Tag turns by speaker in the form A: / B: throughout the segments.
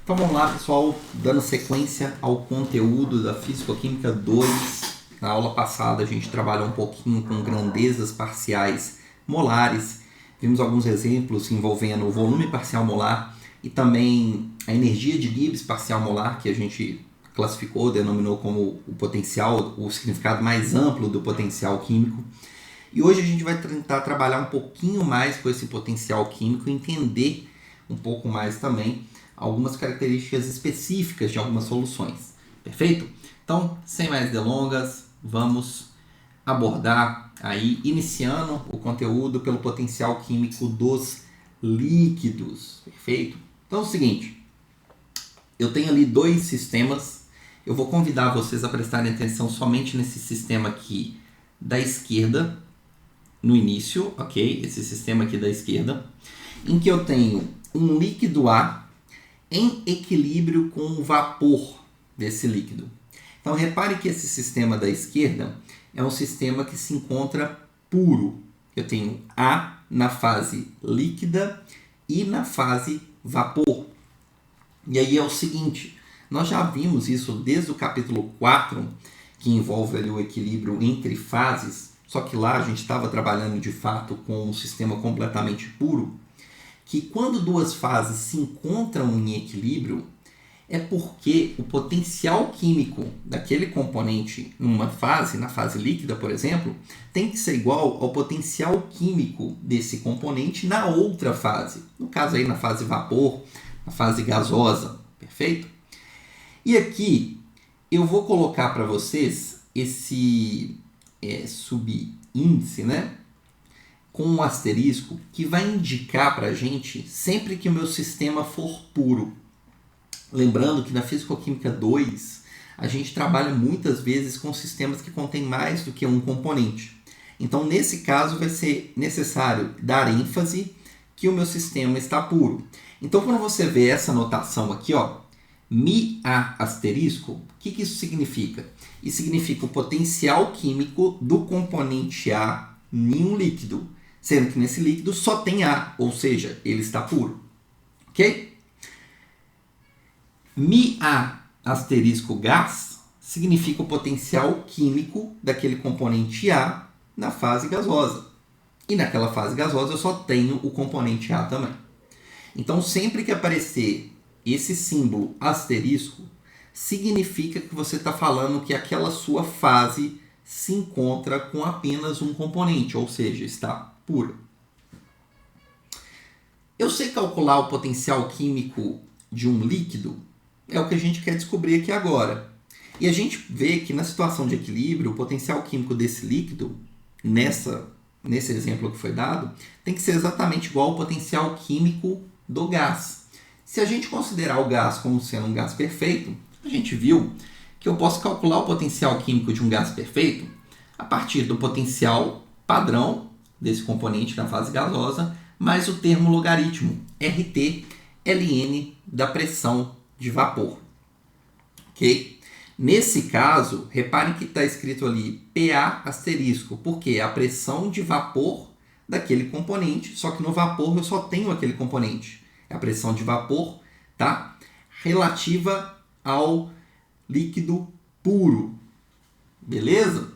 A: Então vamos lá, pessoal, dando sequência ao conteúdo da Físico-Química 2. Na aula passada a gente trabalhou um pouquinho com grandezas parciais molares. Vimos alguns exemplos envolvendo o volume parcial molar e também a energia de Gibbs parcial molar, que a gente classificou, denominou como o potencial, o significado mais amplo do potencial químico. E hoje a gente vai tentar trabalhar um pouquinho mais com esse potencial químico e entender um pouco mais também algumas características específicas de algumas soluções. Perfeito? Então, sem mais delongas, vamos abordar aí, iniciando o conteúdo pelo potencial químico dos líquidos. Perfeito? Então é o seguinte, eu tenho ali dois sistemas, eu vou convidar vocês a prestarem atenção somente nesse sistema aqui da esquerda, no início, ok? Esse sistema aqui da esquerda, em que eu tenho um líquido A em equilíbrio com o vapor desse líquido. Então repare que esse sistema da esquerda é um sistema que se encontra puro. Eu tenho A na fase líquida e na fase vapor. E aí é o seguinte, nós já vimos isso desde o capítulo 4, que envolve ali o equilíbrio entre fases, só que lá a gente estava trabalhando de fato com um sistema completamente puro, que quando duas fases se encontram em equilíbrio, é porque o potencial químico daquele componente numa fase, na fase líquida, por exemplo, tem que ser igual ao potencial químico desse componente na outra fase. No caso aí, na fase vapor, na fase gasosa, perfeito? E aqui eu vou colocar para vocês esse subíndice, né? Com um asterisco que vai indicar para a gente sempre que o meu sistema for puro. Lembrando que na Físico-Química 2 a gente trabalha muitas vezes com sistemas que contêm mais do que um componente. Então, nesse caso, vai ser necessário dar ênfase que o meu sistema está puro. Então, quando você vê essa notação aqui, ó, MiA asterisco, o que isso significa? Isso significa o potencial químico do componente A em um líquido, sendo que nesse líquido só tem A, ou seja, ele está puro. Ok? MiA asterisco gás significa o potencial químico daquele componente A na fase gasosa. E naquela fase gasosa eu só tenho o componente A também. Então, sempre que aparecer esse símbolo asterisco, significa que você está falando que aquela sua fase se encontra com apenas um componente, ou seja, está pura. Eu sei calcular o potencial químico de um líquido? É o que a gente quer descobrir aqui agora. E a gente vê que na situação de equilíbrio, o potencial químico desse líquido, nesse exemplo que foi dado, tem que ser exatamente igual ao potencial químico do gás. Se a gente considerar o gás como sendo um gás perfeito, a gente viu que eu posso calcular o potencial químico de um gás perfeito a partir do potencial padrão desse componente na fase gasosa, mais o termo logaritmo, RT, ln da pressão de vapor. Ok? Nesse caso, reparem que está escrito ali PA asterisco, porque é a pressão de vapor daquele componente, só que no vapor eu só tenho aquele componente. É a pressão de vapor, tá? Relativa ao líquido puro. Beleza?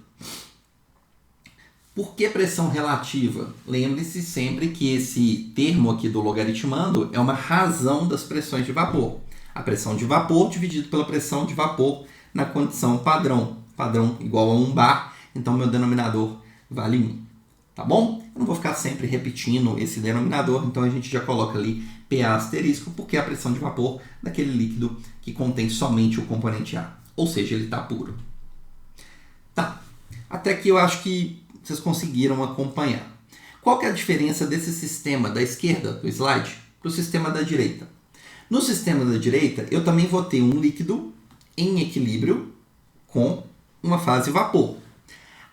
A: Por que pressão relativa? Lembre-se sempre que esse termo aqui do logaritmando é uma razão das pressões de vapor. A pressão de vapor dividido pela pressão de vapor na condição padrão. Padrão igual a 1 bar, então meu denominador vale 1. Tá bom? Eu não vou ficar sempre repetindo esse denominador, então a gente já coloca ali PA asterisco, porque é a pressão de vapor daquele líquido que contém somente o componente A. Ou seja, ele está puro. Tá. Até aqui eu acho que vocês conseguiram acompanhar. Qual que é a diferença desse sistema da esquerda do slide para o sistema da direita? No sistema da direita, eu também vou ter um líquido em equilíbrio com uma fase vapor.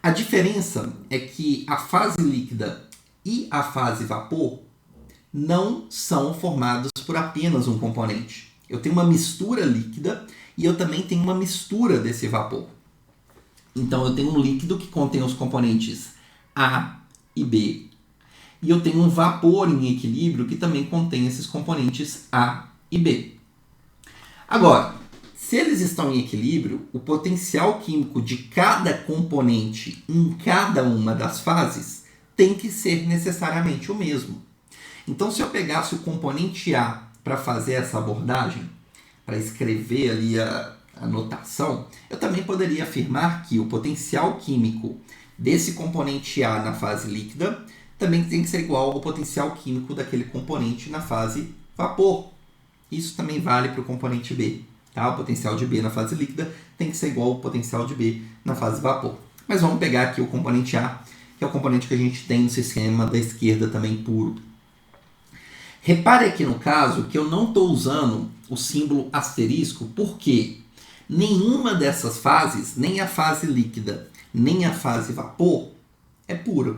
A: A diferença é que a fase líquida e a fase vapor não são formados por apenas um componente. Eu tenho uma mistura líquida e eu também tenho uma mistura desse vapor. Então, eu tenho um líquido que contém os componentes A e B. E eu tenho um vapor em equilíbrio que também contém esses componentes A e B. Agora, se eles estão em equilíbrio, o potencial químico de cada componente em cada uma das fases tem que ser necessariamente o mesmo. Então, se eu pegasse o componente A para fazer essa abordagem, para escrever ali a notação, eu também poderia afirmar que o potencial químico desse componente A na fase líquida também tem que ser igual ao potencial químico daquele componente na fase vapor. Isso também vale para o componente B. Tá? O potencial de B na fase líquida tem que ser igual ao potencial de B na fase vapor. Mas vamos pegar aqui o componente A, que é o componente que a gente tem no sistema da esquerda também puro. Repare aqui no caso que eu não estou usando o símbolo asterisco, porque nenhuma dessas fases, nem a fase líquida, nem a fase vapor, é pura.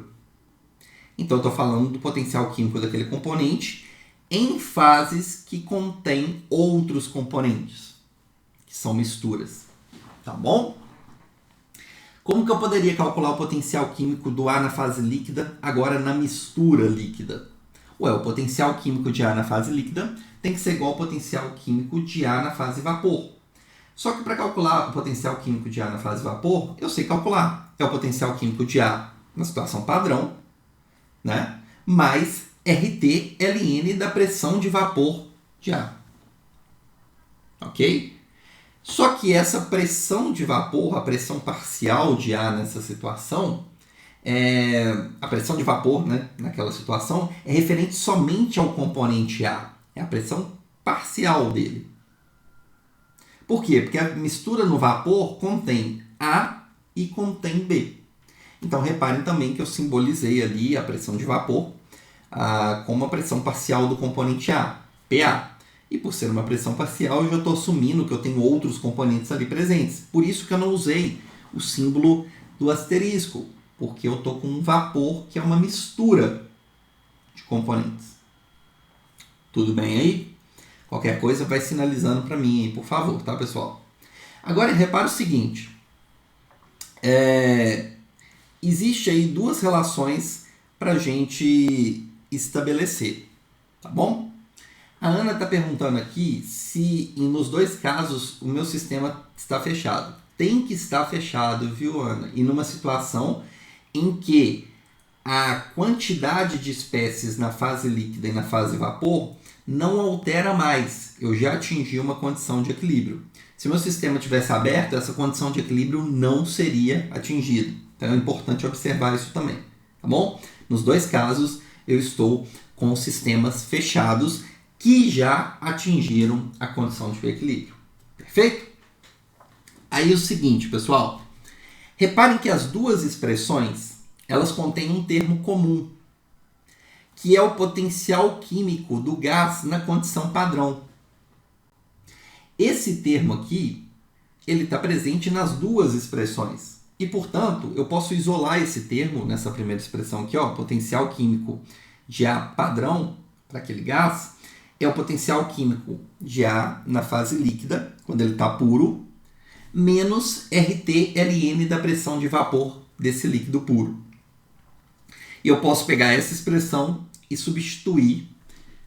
A: Então, eu estou falando do potencial químico daquele componente em fases que contêm outros componentes, que são misturas. Tá bom? Como que eu poderia calcular o potencial químico do A na fase líquida, agora na mistura líquida? Ué, o potencial químico de A na fase líquida tem que ser igual ao potencial químico de A na fase vapor. Só que para calcular o potencial químico de A na fase vapor, eu sei calcular. É o potencial químico de A na situação padrão, né? Mais RT ln da pressão de vapor de A. Ok? Só que essa pressão de vapor, a pressão parcial de A nessa situação, a pressão de vapor, né, naquela situação, é referente somente ao componente A. É a pressão parcial dele. Por quê? Porque a mistura no vapor contém A e contém B. Então, reparem também que eu simbolizei ali a pressão de vapor como a pressão parcial do componente A, PA. E por ser uma pressão parcial, eu já estou assumindo que eu tenho outros componentes ali presentes. Por isso que eu não usei o símbolo do asterisco, porque eu estou com um vapor que é uma mistura de componentes. Tudo bem aí? Qualquer coisa vai sinalizando para mim aí, por favor, tá, pessoal? Agora, repara o seguinte. Existe aí duas relações para a gente estabelecer, tá bom? A Ana está perguntando aqui se nos dois casos o meu sistema está fechado. Tem que estar fechado, viu, Ana? E numa situação em que a quantidade de espécies na fase líquida e na fase vapor não altera mais. Eu já atingi uma condição de equilíbrio. Se o meu sistema tivesse aberto, essa condição de equilíbrio não seria atingida. Então é importante observar isso também, tá bom? Nos dois casos, eu estou com sistemas fechados que já atingiram a condição de equilíbrio. Perfeito? Aí o seguinte, pessoal. Reparem que as duas expressões, elas contêm um termo comum, que é o potencial químico do gás na condição padrão. Esse termo aqui, ele está presente nas duas expressões. E, portanto, eu posso isolar esse termo nessa primeira expressão aqui, ó, potencial químico de A padrão para aquele gás, é o potencial químico de A na fase líquida, quando ele está puro, menos RT ln da pressão de vapor desse líquido puro. E eu posso pegar essa expressão e substituir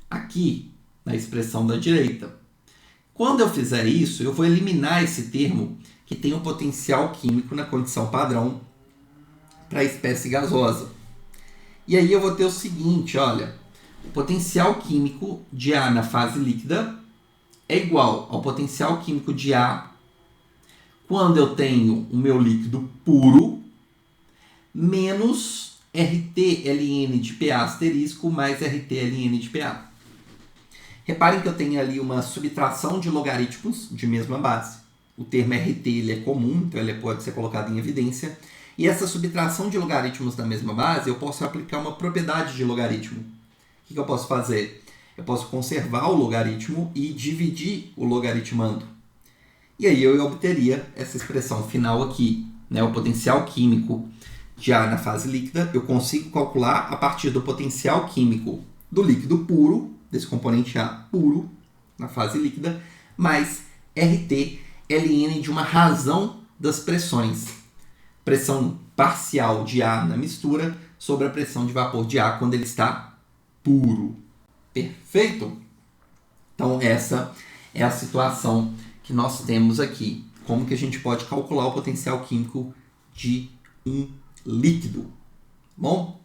A: aqui na expressão da direita. Quando eu fizer isso, eu vou eliminar esse termo que tem um potencial químico na condição padrão para a espécie gasosa. E aí eu vou ter o seguinte, olha, o potencial químico de A na fase líquida é igual ao potencial químico de A quando eu tenho o meu líquido puro menos RT ln de PA asterisco mais RT ln de PA. Reparem que eu tenho ali uma subtração de logaritmos de mesma base. O termo RT ele é comum, então ele pode ser colocado em evidência. E essa subtração de logaritmos da mesma base, eu posso aplicar uma propriedade de logaritmo. O que eu posso fazer? Eu posso conservar o logaritmo e dividir o logaritmando. E aí eu obteria essa expressão final aqui, né? O potencial químico de A na fase líquida, eu consigo calcular a partir do potencial químico do líquido puro, desse componente A puro, na fase líquida, mais RT ln de uma razão das pressões. Pressão parcial de A na mistura sobre a pressão de vapor de A quando ele está puro. Perfeito? Então essa é a situação que nós temos aqui. Como que a gente pode calcular o potencial químico de um líquido? Bom,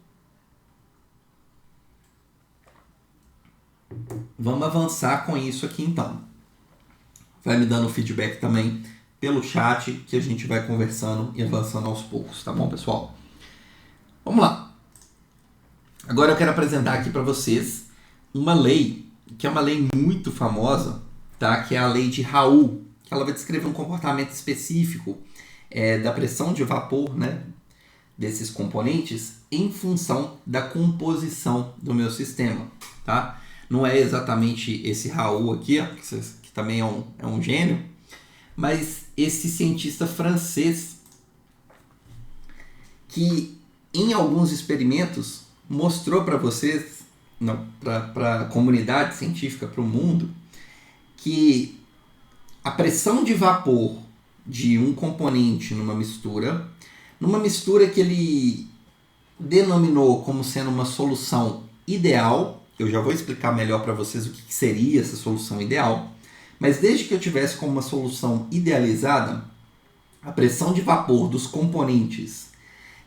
A: vamos avançar com isso aqui então. Vai me dando feedback também pelo chat, que a gente vai conversando e avançando aos poucos, tá bom, pessoal? Vamos lá. Agora eu quero apresentar aqui para vocês uma lei, que é uma lei muito famosa, tá? Que é a lei de Raoult, que ela vai descrever um comportamento específico da pressão de vapor, né, desses componentes em função da composição do meu sistema, tá? Não é exatamente esse Raoult aqui, ó, que também é um gênio, mas esse cientista francês que em alguns experimentos mostrou para vocês, para a comunidade científica, para o mundo, que a pressão de vapor de um componente numa mistura que ele denominou como sendo uma solução ideal. Eu já vou explicar melhor para vocês o que seria essa solução ideal, mas desde que eu tivesse como uma solução idealizada, a pressão de vapor dos componentes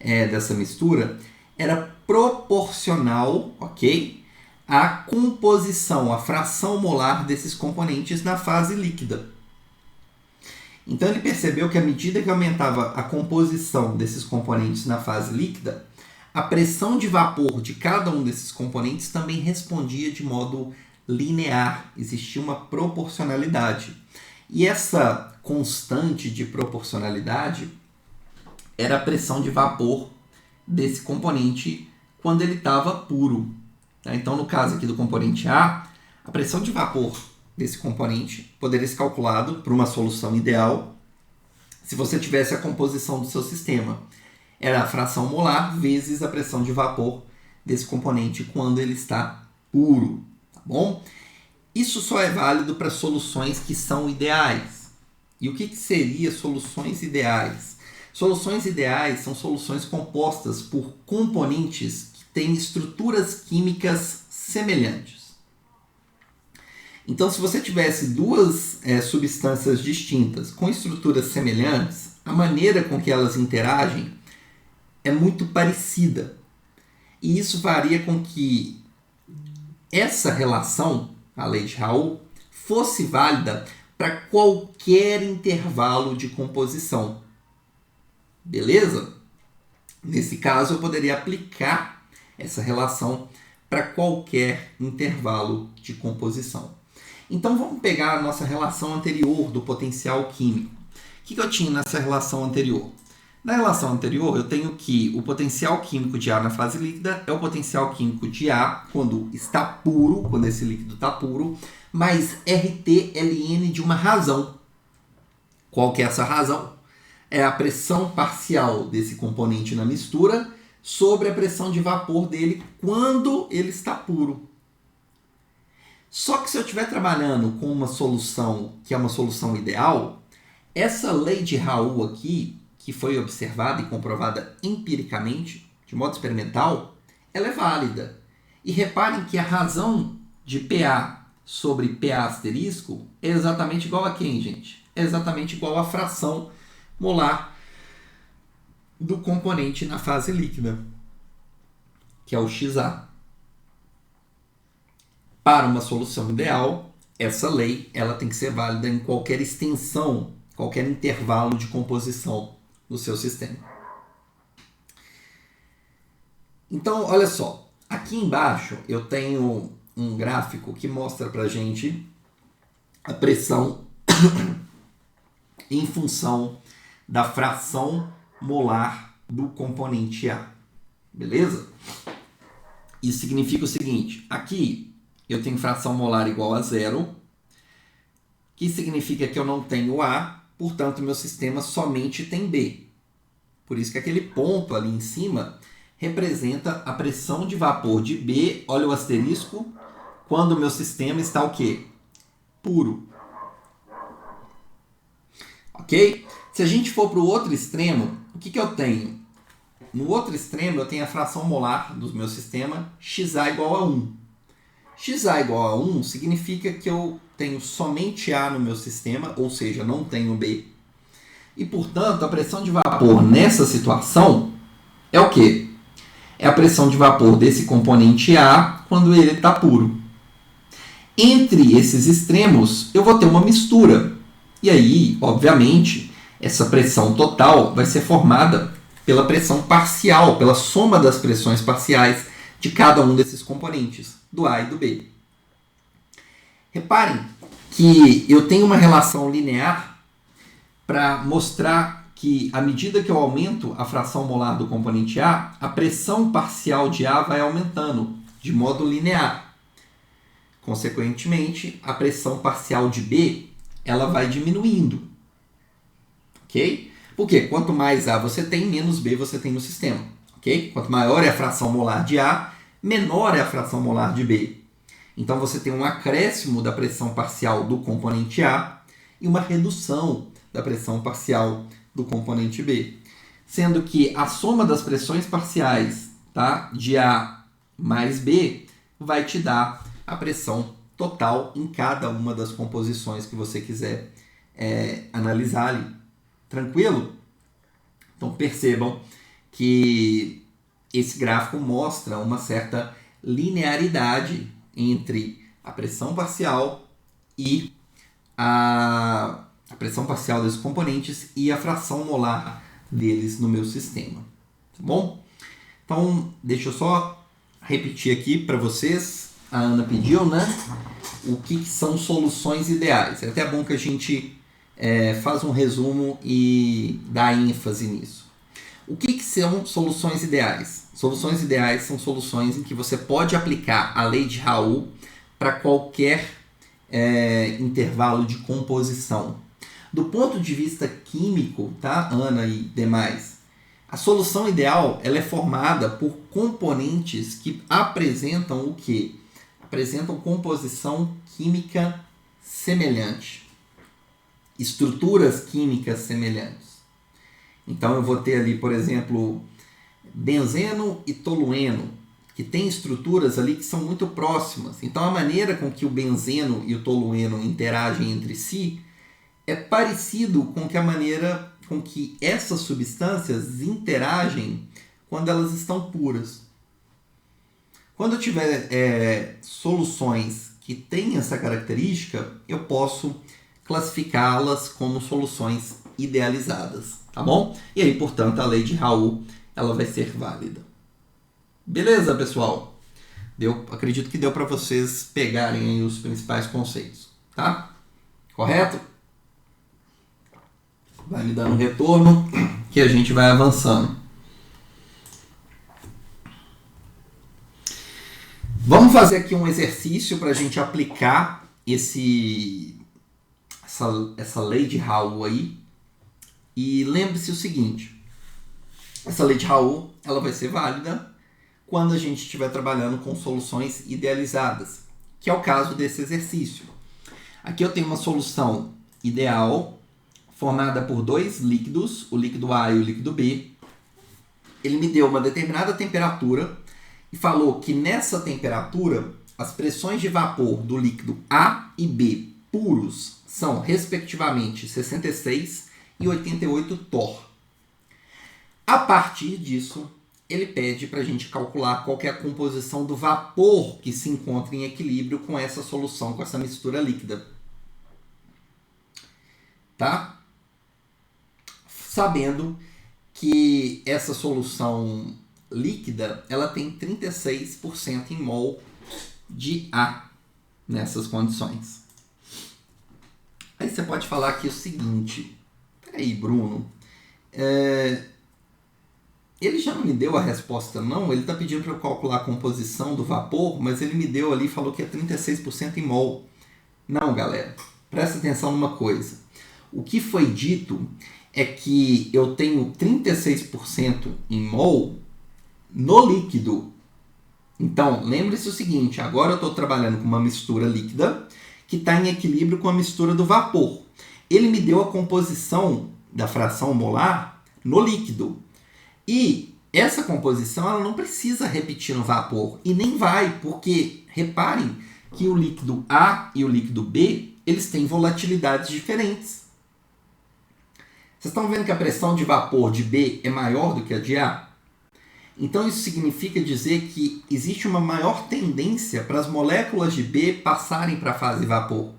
A: dessa mistura era proporcional, ok, à composição, à fração molar desses componentes na fase líquida. Então ele percebeu que à medida que aumentava a composição desses componentes na fase líquida, a pressão de vapor de cada um desses componentes também respondia de modo linear, existia uma proporcionalidade. E essa constante de proporcionalidade era a pressão de vapor desse componente quando ele estava puro. Então, no caso aqui do componente A, a pressão de vapor desse componente poderia ser calculado por uma solução ideal se você tivesse a composição do seu sistema. Era a fração molar vezes a pressão de vapor desse componente quando ele está puro. Tá bom? Isso só é válido para soluções que são ideais. E o que seria soluções ideais? Soluções ideais são soluções compostas por componentes que têm estruturas químicas semelhantes. Então, se você tivesse duas substâncias distintas com estruturas semelhantes, a maneira com que elas interagem é muito parecida. E isso faria com que essa relação, a lei de Raoult, fosse válida para qualquer intervalo de composição. Beleza? Nesse caso, eu poderia aplicar essa relação para qualquer intervalo de composição. Então, vamos pegar a nossa relação anterior do potencial químico. O que eu tinha nessa relação anterior? Na relação anterior, eu tenho que o potencial químico de A na fase líquida é o potencial químico de A quando está puro, quando esse líquido está puro, mais RT/Ln de uma razão. Qual que é essa razão? É a pressão parcial desse componente na mistura sobre a pressão de vapor dele quando ele está puro. Só que se eu estiver trabalhando com uma solução que é uma solução ideal, essa lei de Raoult aqui, que foi observada e comprovada empiricamente, de modo experimental, ela é válida. E reparem que a razão de PA sobre PA asterisco é exatamente igual a quem, gente? É exatamente igual à fração molar do componente na fase líquida, que é o XA. Para uma solução ideal, essa lei ela tem que ser válida em qualquer extensão, qualquer intervalo de composição do seu sistema. Então, olha só, aqui embaixo eu tenho um gráfico que mostra para a gente a pressão em função da fração molar do componente A. Beleza? Isso significa o seguinte, aqui eu tenho fração molar igual a 0, que significa que eu não tenho A, portanto meu sistema somente tem B. Por isso que aquele ponto ali em cima representa a pressão de vapor de B, olha o asterisco, quando o meu sistema está o quê? Puro. Ok? Se a gente for para o outro extremo, o que eu tenho? No outro extremo eu tenho a fração molar do meu sistema, XA igual a 1. XA igual a 1 significa que eu tenho somente A no meu sistema, ou seja, não tenho B. E, portanto, a pressão de vapor nessa situação é o quê? É a pressão de vapor desse componente A quando ele está puro. Entre esses extremos, eu vou ter uma mistura. E aí, obviamente, essa pressão total vai ser formada pela pressão parcial, pela soma das pressões parciais de cada um desses componentes, do A e do B. Reparem que eu tenho uma relação linear para mostrar que, à medida que eu aumento a fração molar do componente A, a pressão parcial de A vai aumentando de modo linear. Consequentemente, a pressão parcial de B ela vai diminuindo. Ok? Porque quanto mais A você tem, menos B você tem no sistema. Ok? Quanto maior é a fração molar de A, menor é a fração molar de B. Então você tem um acréscimo da pressão parcial do componente A e uma redução da pressão parcial do componente B. Sendo que a soma das pressões parciais, tá, de A mais B vai te dar a pressão total em cada uma das composições que você quiser analisar ali. Tranquilo? Então percebam que esse gráfico mostra uma certa linearidade entre a pressão parcial e a pressão parcial desses componentes e a fração molar deles no meu sistema. Tá bom? Então, deixa eu só repetir aqui para vocês. A Ana pediu, né? O que são soluções ideais. É até bom que a gente faz um resumo e dá ênfase nisso. O que são soluções ideais? Soluções ideais são soluções em que você pode aplicar a lei de Raoult para qualquer intervalo de composição. Do ponto de vista químico, tá, Ana e demais, a solução ideal ela é formada por componentes que apresentam o quê? Apresentam composição química semelhante, estruturas químicas semelhantes. Então eu vou ter ali, por exemplo, benzeno e tolueno, que tem estruturas ali que são muito próximas. Então a maneira com que o benzeno e o tolueno interagem entre si é parecido com a maneira com que essas substâncias interagem quando elas estão puras. Quando eu tiver soluções que têm essa característica, eu posso classificá-las como soluções idealizadas, tá bom? E aí, portanto, a lei de Raoult ela vai ser válida. Beleza, pessoal? Acredito que deu para vocês pegarem aí os principais conceitos, tá? Correto? Vai me dando um retorno que a gente vai avançando. Vamos fazer aqui um exercício para a gente aplicar essa lei de Raoult aí. E lembre-se o seguinte, essa lei de Raoult ela vai ser válida quando a gente estiver trabalhando com soluções idealizadas, que é o caso desse exercício. Aqui eu tenho uma solução ideal formada por dois líquidos, o líquido A e o líquido B. Ele me deu uma determinada temperatura e falou que nessa temperatura as pressões de vapor do líquido A e B puros são respectivamente 66 e 88 torr. A partir disso, ele pede para a gente calcular qual que é a composição do vapor que se encontra em equilíbrio com essa solução, com essa mistura líquida. Tá? Sabendo que essa solução líquida ela tem 36% em mol de A nessas condições. Aí você pode falar aqui o seguinte, peraí, Bruno, ele já não me deu a resposta não, ele está pedindo para eu calcular a composição do vapor, mas ele me deu ali, falou que é 36% em mol. Não, galera, presta atenção numa coisa. O que foi dito é que eu tenho 36% em mol no líquido. Então, lembre-se o seguinte, agora eu estou trabalhando com uma mistura líquida que está em equilíbrio com a mistura do vapor. Ele me deu a composição da fração molar no líquido. E essa composição ela não precisa repetir no vapor. E nem vai, porque reparem que o líquido A e o líquido B, eles têm volatilidades diferentes. Vocês estão vendo que a pressão de vapor de B é maior do que a de A? Então isso significa dizer que existe uma maior tendência para as moléculas de B passarem para a fase vapor.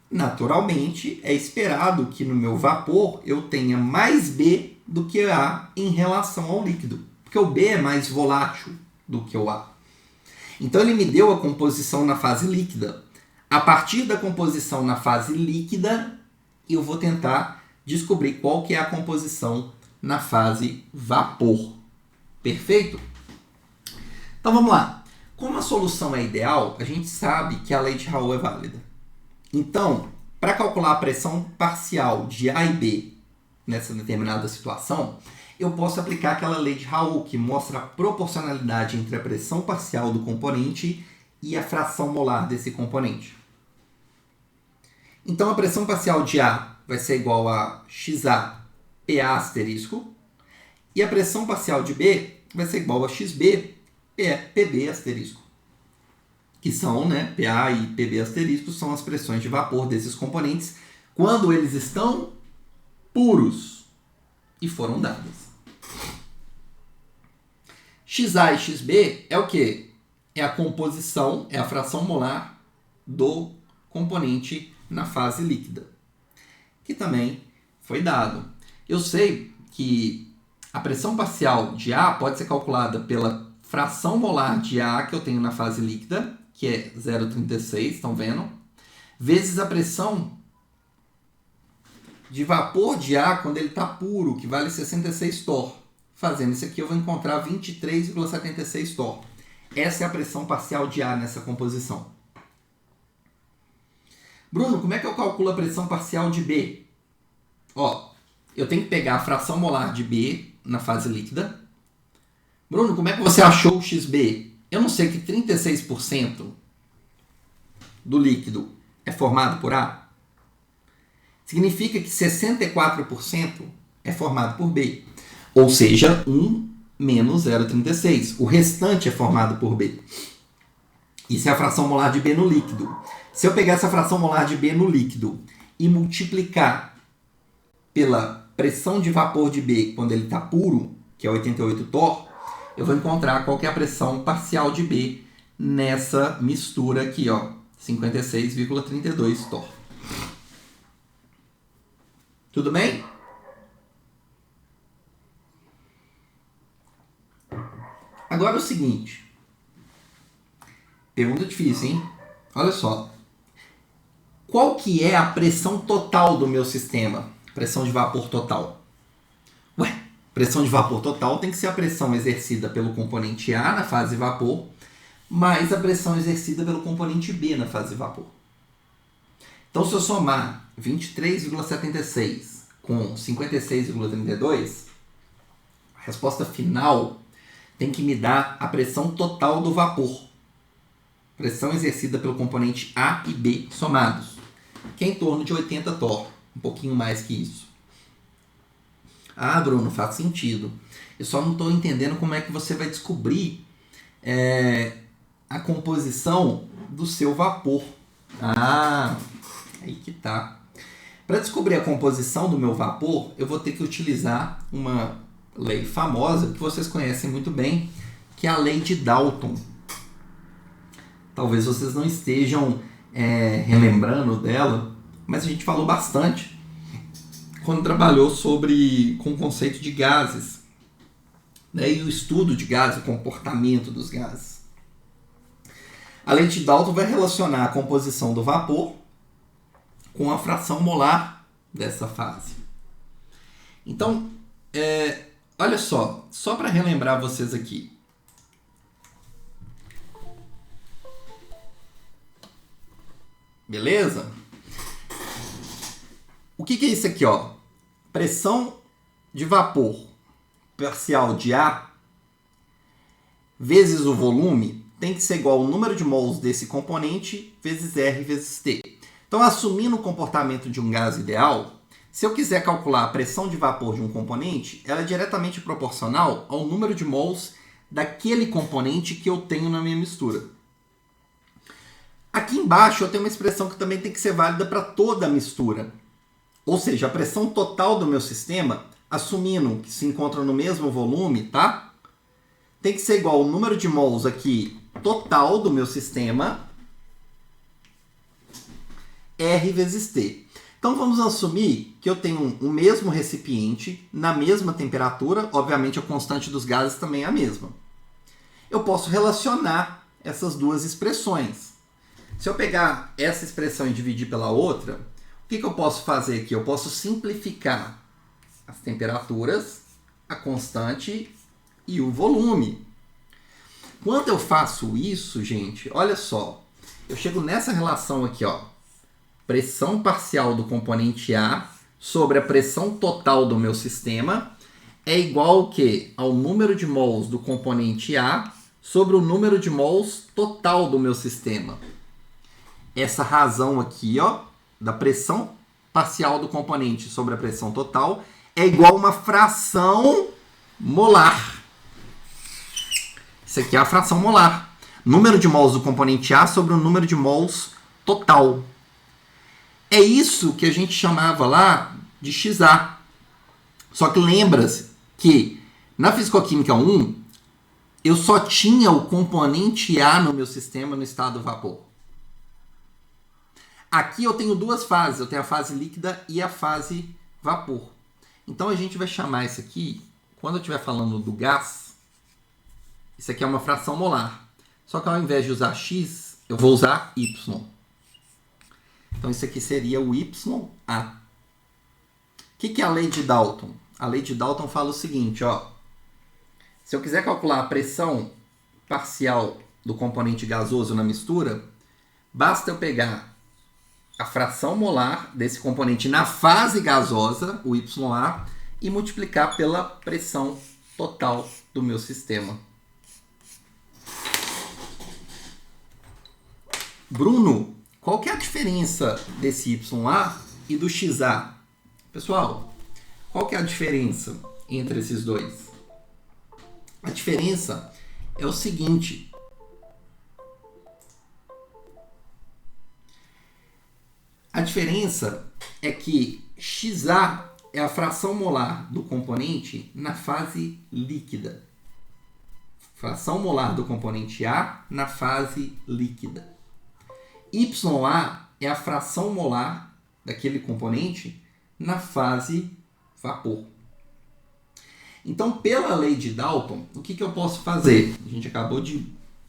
A: Naturalmente, é esperado que no meu vapor eu tenha mais B do que A em relação ao líquido, porque o B é mais volátil do que o A. Então ele me deu a composição na fase líquida. A partir da composição na fase líquida, eu vou tentar descobrir qual que é a composição na fase vapor. Perfeito? Então vamos lá. Como a solução é ideal, a gente sabe que a lei de Raoult é válida. Então, para calcular a pressão parcial de A e B nessa determinada situação, eu posso aplicar aquela lei de Raoult que mostra a proporcionalidade entre a pressão parcial do componente e a fração molar desse componente. Então, a pressão parcial de A vai ser igual a XA PA asterisco, e a pressão parcial de B vai ser igual a XB PB asterisco. Que são, né, PA e PB asterisco, são as pressões de vapor desses componentes quando eles estão puros e foram dadas. XA e XB é o quê? É a composição, é a fração molar do componente na fase líquida, que também foi dado. Eu sei que a pressão parcial de A pode ser calculada pela fração molar de A que eu tenho na fase líquida, que é 0,36, estão vendo? Vezes a pressão de vapor de A quando ele está puro, que vale 66 torr. Fazendo isso aqui eu vou encontrar 23,76 torr. Essa é a pressão parcial de A nessa composição. Bruno, como é que eu calculo a pressão parcial de B? Ó, eu tenho que pegar a fração molar de B na fase líquida. Bruno, como é que você achou o XB? Eu não sei que 36% do líquido é formado por A. Significa que 64% é formado por B. Ou seja, 1 menos 0,36. O restante é formado por B. Isso é a fração molar de B no líquido. Se eu pegar essa fração molar de B no líquido e multiplicar pela pressão de vapor de B quando ele está puro, que é 88 torr, eu vou encontrar qual que é a pressão parcial de B nessa mistura aqui, ó, 56,32 torr. Tudo bem? Agora é o seguinte. Pergunta difícil, hein? Olha só. Qual que é a pressão total do meu sistema? Pressão de vapor total. Ué, pressão de vapor total tem que ser a pressão exercida pelo componente A na fase vapor, mais a pressão exercida pelo componente B na fase vapor. Então, se eu somar 23,76 com 56,32, a resposta final tem que me dar a pressão total do vapor. Pressão exercida pelo componente A e B somados, que é em torno de 80 torr, um pouquinho mais que isso. Ah, Bruno, faz sentido. Eu só não estou entendendo como é que você vai descobrir a composição do seu vapor. Ah, aí que tá. Para descobrir a composição do meu vapor, eu vou ter que utilizar uma lei famosa que vocês conhecem muito bem, que é a lei de Dalton. Talvez vocês não estejam relembrando dela, mas a gente falou bastante quando trabalhou com o conceito de gases, né, e o estudo de gases, o comportamento dos gases. A lei de Dalton vai relacionar a composição do vapor com a fração molar dessa fase. Então, olha só para relembrar vocês aqui. Beleza? O que é isso aqui, ó? Pressão de vapor parcial de A vezes o volume tem que ser igual ao número de mols desse componente vezes R vezes T. Então, assumindo o comportamento de um gás ideal, se eu quiser calcular a pressão de vapor de um componente, ela é diretamente proporcional ao número de mols daquele componente que eu tenho na minha mistura. Aqui embaixo eu tenho uma expressão que também tem que ser válida para toda a mistura. Ou seja, a pressão total do meu sistema, assumindo que se encontra no mesmo volume, tá? Tem que ser igual ao número de mols aqui total do meu sistema, R vezes T. Então vamos assumir que eu tenho o mesmo recipiente, na mesma temperatura, obviamente a constante dos gases também é a mesma. Eu posso relacionar essas duas expressões. Se eu pegar essa expressão e dividir pela outra, o que eu posso fazer aqui? Eu posso simplificar as temperaturas, a constante e o volume. Quando eu faço isso, gente, olha só, eu chego nessa relação aqui, ó, pressão parcial do componente A sobre a pressão total do meu sistema é igual ao quê? Ao número de mols do componente A sobre o número de mols total do meu sistema. Essa razão aqui, ó, da pressão parcial do componente sobre a pressão total é igual a uma fração molar. Isso aqui é a fração molar. Número de mols do componente A sobre o número de mols total. É isso que a gente chamava lá de XA. Só que lembra-se que na Fisicoquímica 1, eu só tinha o componente A no meu sistema no estado vapor. Aqui eu tenho duas fases. Eu tenho a fase líquida e a fase vapor. Então a gente vai chamar isso aqui, quando eu estiver falando do gás, isso aqui é uma fração molar. Só que ao invés de usar X, eu vou usar Y. Então isso aqui seria o YA. O que é a lei de Dalton? A lei de Dalton fala o seguinte, ó. Se eu quiser calcular a pressão parcial do componente gasoso na mistura, basta eu pegar a fração molar desse componente na fase gasosa, o YA, e multiplicar pela pressão total do meu sistema. Bruno, qual que é a diferença desse YA e do XA? Pessoal, qual que é a diferença entre esses dois? A diferença é o seguinte. A diferença é que XA é a fração molar do componente na fase líquida. Fração molar do componente A na fase líquida. YA é a fração molar daquele componente na fase vapor. Então, pela lei de Dalton, o que eu posso fazer? A gente acabou de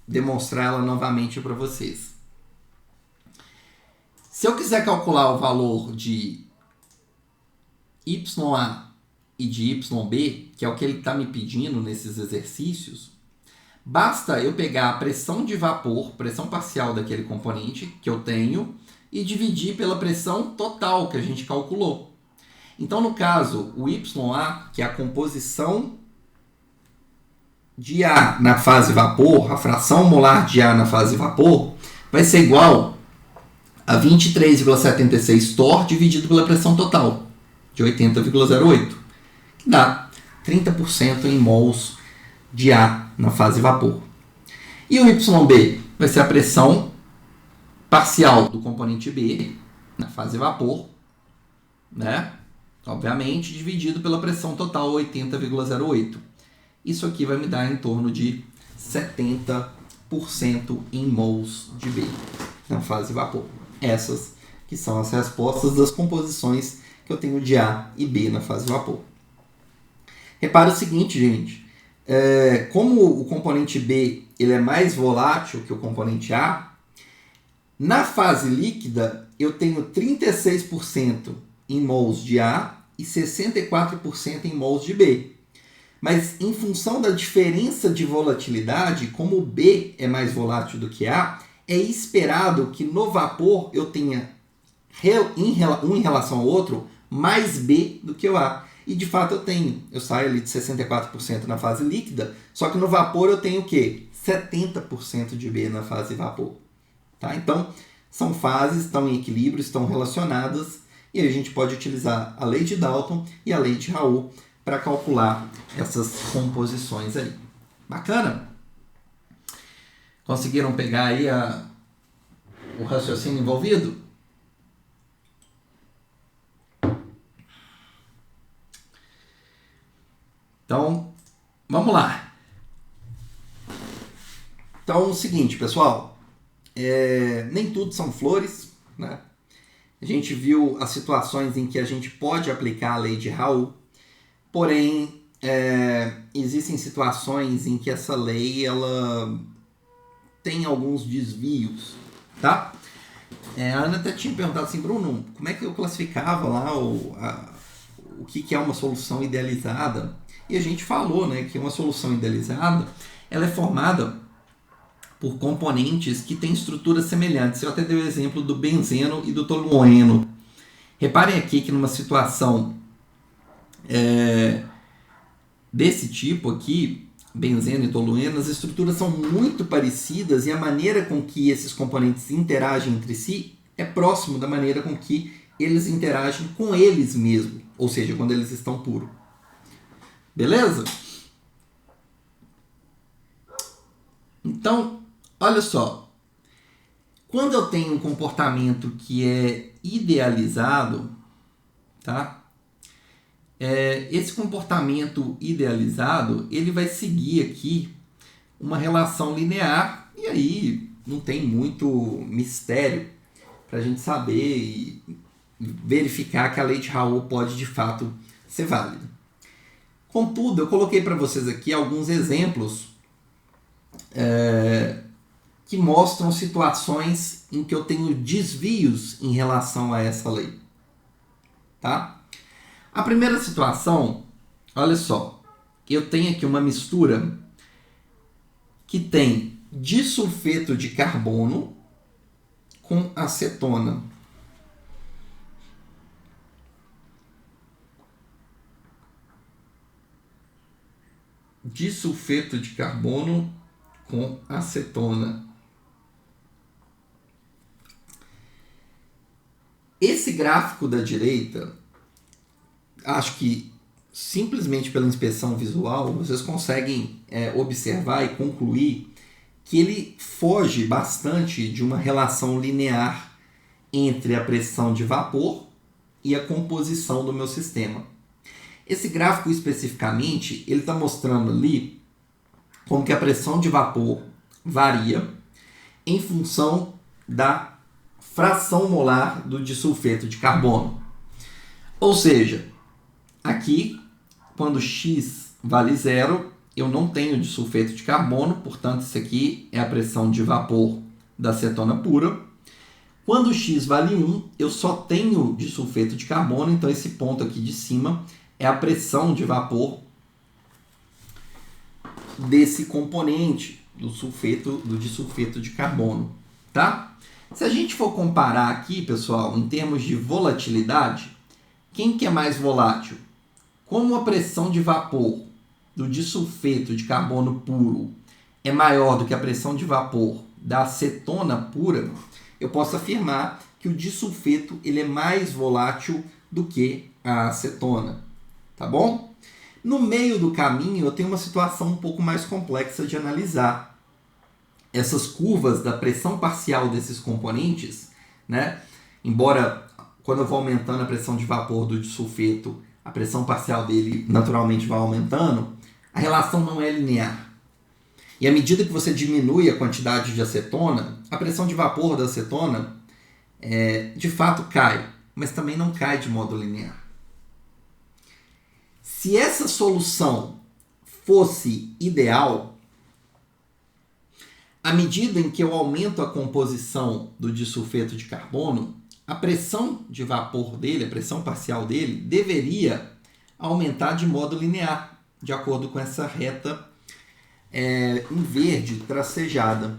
A: demonstrar ela novamente para vocês. Se eu quiser calcular o valor de YA e de YB, que é o que ele está me pedindo nesses exercícios, basta eu pegar a pressão de vapor, pressão parcial daquele componente que eu tenho, e dividir pela pressão total que a gente calculou. Então, no caso, o YA, que é a composição de A na fase vapor, a fração molar de A na fase vapor, vai ser igual a 23,76 torr dividido pela pressão total, de 80,08, que dá 30% em mols de A na fase vapor. E o YB vai ser a pressão parcial do componente B na fase vapor, né? Obviamente, dividido pela pressão total, 80,08. Isso aqui vai me dar em torno de 70% em mols de B na fase vapor. Essas que são as respostas das composições que eu tenho de A e B na fase vapor. Repara o seguinte, gente. Como o componente B ele é mais volátil que o componente A, na fase líquida eu tenho 36% em mols de A e 64% em mols de B. Mas em função da diferença de volatilidade, como o B é mais volátil do que A, é esperado que no vapor eu tenha um em relação ao outro mais B do que o A. E de fato eu tenho. Eu saio ali de 64% na fase líquida, só que no vapor eu tenho o quê? 70% de B na fase vapor. Tá? Então, são fases, estão em equilíbrio, estão relacionadas, e a gente pode utilizar a lei de Dalton e a lei de Raoult para calcular essas composições aí. Bacana? Conseguiram pegar aí o raciocínio envolvido? Então, vamos lá. Então, é o seguinte, pessoal. Nem tudo são flores, né? A gente viu as situações em que a gente pode aplicar a lei de Raul, porém, existem situações em que essa lei ela tem alguns desvios, tá? A Ana até tinha perguntado assim, Bruno, como é que eu classificava lá o que é uma solução idealizada? E a gente falou, né, que uma solução idealizada ela é formada por componentes que têm estruturas semelhantes. Eu até dei o exemplo do benzeno e do tolueno. Reparem aqui que numa situação desse tipo aqui, benzeno e tolueno, as estruturas são muito parecidas e a maneira com que esses componentes interagem entre si é próximo da maneira com que eles interagem com eles mesmos, ou seja, quando eles estão puros. Beleza? Então, olha só. Quando eu tenho um comportamento que é idealizado, tá? Esse comportamento idealizado, ele vai seguir aqui uma relação linear e aí não tem muito mistério para a gente saber e verificar que a lei de Raul pode de fato ser válida. Contudo, eu coloquei para vocês aqui alguns exemplos que mostram situações em que eu tenho desvios em relação a essa lei. Tá? A primeira situação, olha só, eu tenho aqui uma mistura que tem disulfeto de carbono com acetona. Disulfeto de carbono com acetona. Esse gráfico da direita, acho que simplesmente pela inspeção visual, vocês conseguem observar e concluir que ele foge bastante de uma relação linear entre a pressão de vapor e a composição do meu sistema. Esse gráfico especificamente, ele está mostrando ali como que a pressão de vapor varia em função da fração molar do disulfeto de carbono. Ou seja, aqui, quando X vale 0, eu não tenho disulfeto de carbono, portanto, isso aqui é a pressão de vapor da acetona pura. Quando X vale 1, eu só tenho disulfeto de carbono, então esse ponto aqui de cima é a pressão de vapor desse componente do disulfeto de carbono, tá? Se a gente for comparar aqui, pessoal, em termos de volatilidade, quem que é mais volátil? Como a pressão de vapor do disulfeto de carbono puro é maior do que a pressão de vapor da acetona pura, eu posso afirmar que o disulfeto ele é mais volátil do que a acetona, tá bom? No meio do caminho eu tenho uma situação um pouco mais complexa de analisar. Essas curvas da pressão parcial desses componentes, né? Embora quando eu vou aumentando a pressão de vapor do disulfeto, a pressão parcial dele naturalmente vai aumentando, a relação não é linear. E à medida que você diminui a quantidade de acetona, a pressão de vapor da acetona de fato cai, mas também não cai de modo linear. Se essa solução fosse ideal, à medida em que eu aumento a composição do disulfeto de carbono, a pressão de vapor dele, a pressão parcial dele, deveria aumentar de modo linear, de acordo com essa reta em verde tracejada.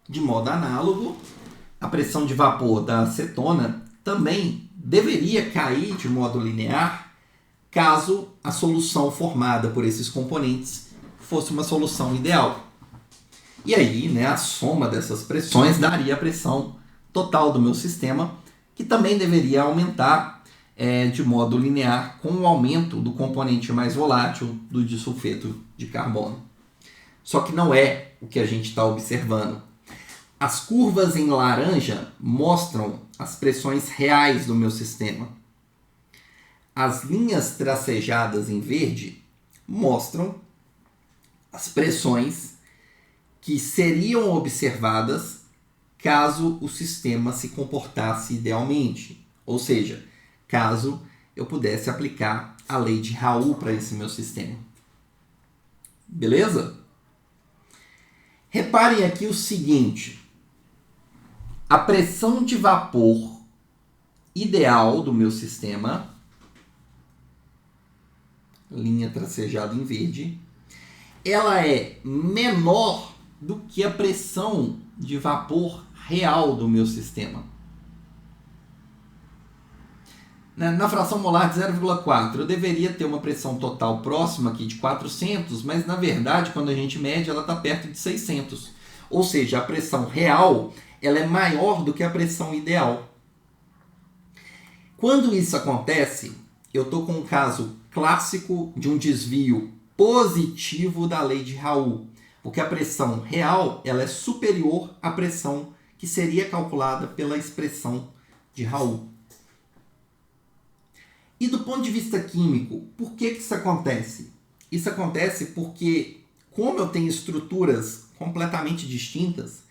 A: De modo análogo, a pressão de vapor da acetona também deveria cair de modo linear caso a solução formada por esses componentes fosse uma solução ideal. E aí, né, a soma dessas pressões daria a pressão total do meu sistema, que também deveria aumentar de modo linear com o aumento do componente mais volátil do disulfeto de carbono. Só que não é o que a gente está observando. As curvas em laranja mostram as pressões reais do meu sistema. As linhas tracejadas em verde mostram as pressões que seriam observadas caso o sistema se comportasse idealmente. Ou seja, caso eu pudesse aplicar a lei de Raoult para esse meu sistema. Beleza? Reparem aqui o seguinte. A pressão de vapor ideal do meu sistema, linha tracejada em verde, ela é menor do que a pressão de vapor real do meu sistema. Na fração molar de 0,4, eu deveria ter uma pressão total próxima aqui de 400, mas na verdade, quando a gente mede, ela está perto de 600. Ou seja, a pressão real ela é maior do que a pressão ideal. Quando isso acontece, eu estou com um caso clássico de um desvio positivo da lei de Raoult, porque a pressão real ela é superior à pressão que seria calculada pela expressão de Raoult. E do ponto de vista químico, por que isso acontece? Isso acontece porque, como eu tenho estruturas completamente distintas,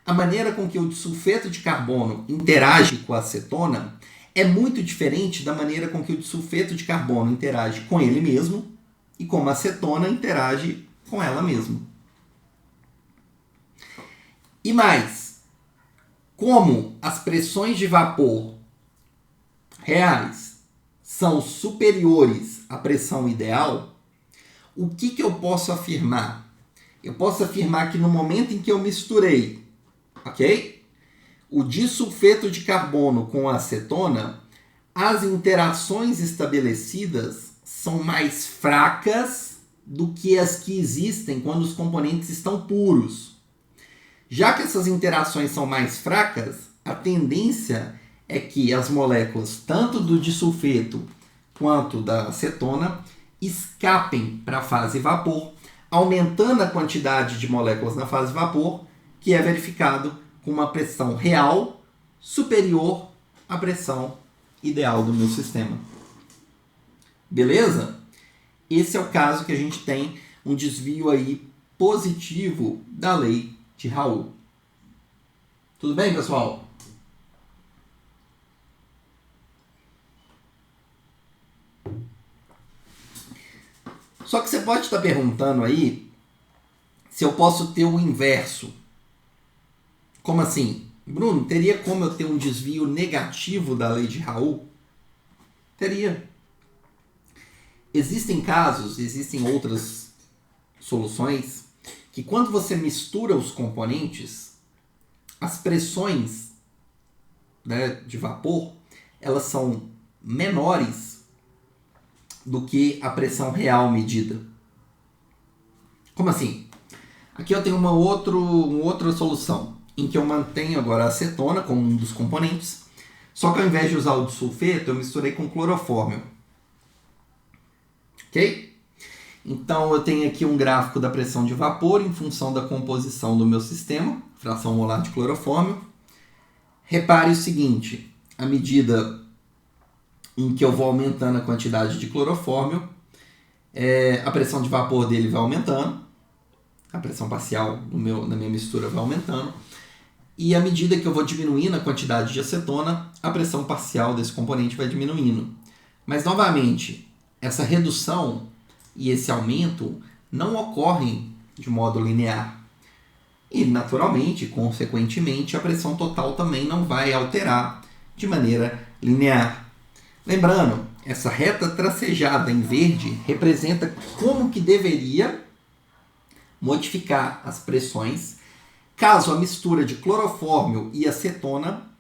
A: a maneira com que o disulfeto de carbono interage com a acetona é muito diferente da maneira com que o disulfeto de carbono interage com ele mesmo e como a acetona interage com ela mesma. E mais, como as pressões de vapor reais são superiores à pressão ideal, o que eu posso afirmar? Eu posso afirmar que no momento em que eu misturei, ok? O disulfeto de carbono com a acetona, as interações estabelecidas são mais fracas do que as que existem quando os componentes estão puros. Já que essas interações são mais fracas, a tendência é que as moléculas, tanto do disulfeto quanto da acetona, escapem para a fase vapor, aumentando a quantidade de moléculas na fase vapor, que é verificado com uma pressão real superior à pressão ideal do meu sistema. Beleza? Esse é o caso que a gente tem um desvio aí positivo da lei de Raoult. Tudo bem, pessoal? Só que você pode estar perguntando aí se eu posso ter o inverso. Como assim? Bruno, teria como eu ter um desvio negativo da lei de Raoult? Teria. Existem casos, existem outras soluções, que quando você mistura os componentes, as pressões, né, de vapor, elas são menores do que a pressão real medida. Como assim? Aqui eu tenho uma outra solução, em que eu mantenho agora a acetona como um dos componentes, só que ao invés de usar o disulfeto, eu misturei com clorofórmio. Ok? Então eu tenho aqui um gráfico da pressão de vapor em função da composição do meu sistema, fração molar de clorofórmio. Repare o seguinte, à medida em que eu vou aumentando a quantidade de clorofórmio, a pressão de vapor dele vai aumentando, a pressão parcial na minha mistura vai aumentando, e à medida que eu vou diminuindo a quantidade de acetona, a pressão parcial desse componente vai diminuindo. Mas, novamente, essa redução e esse aumento não ocorrem de modo linear. E, naturalmente, consequentemente, a pressão total também não vai alterar de maneira linear. Lembrando, essa reta tracejada em verde representa como que deveria modificar as pressões caso a mistura de clorofórmio e acetona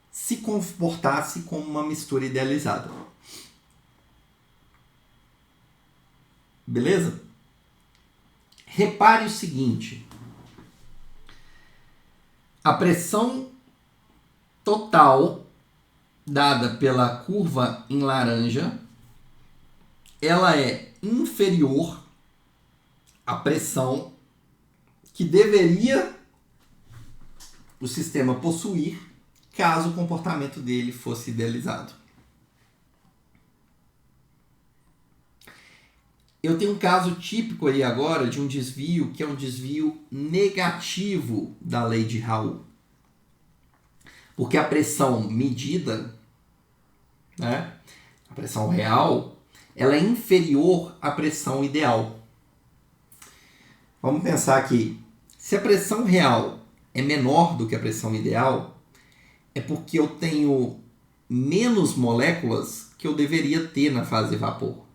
A: se comportasse como uma mistura idealizada. Beleza? Repare o seguinte. A pressão total dada pela curva em laranja, ela é inferior à pressão que deveria o sistema possuir caso o comportamento dele fosse idealizado. Eu tenho um caso típico aí agora de um desvio que é um desvio negativo da lei de Raoult. Porque a pressão medida, né, a pressão real, ela é inferior à pressão ideal. Vamos pensar aqui. Se a pressão real é menor do que a pressão ideal, é porque eu tenho menos moléculas que eu deveria ter na fase vapor.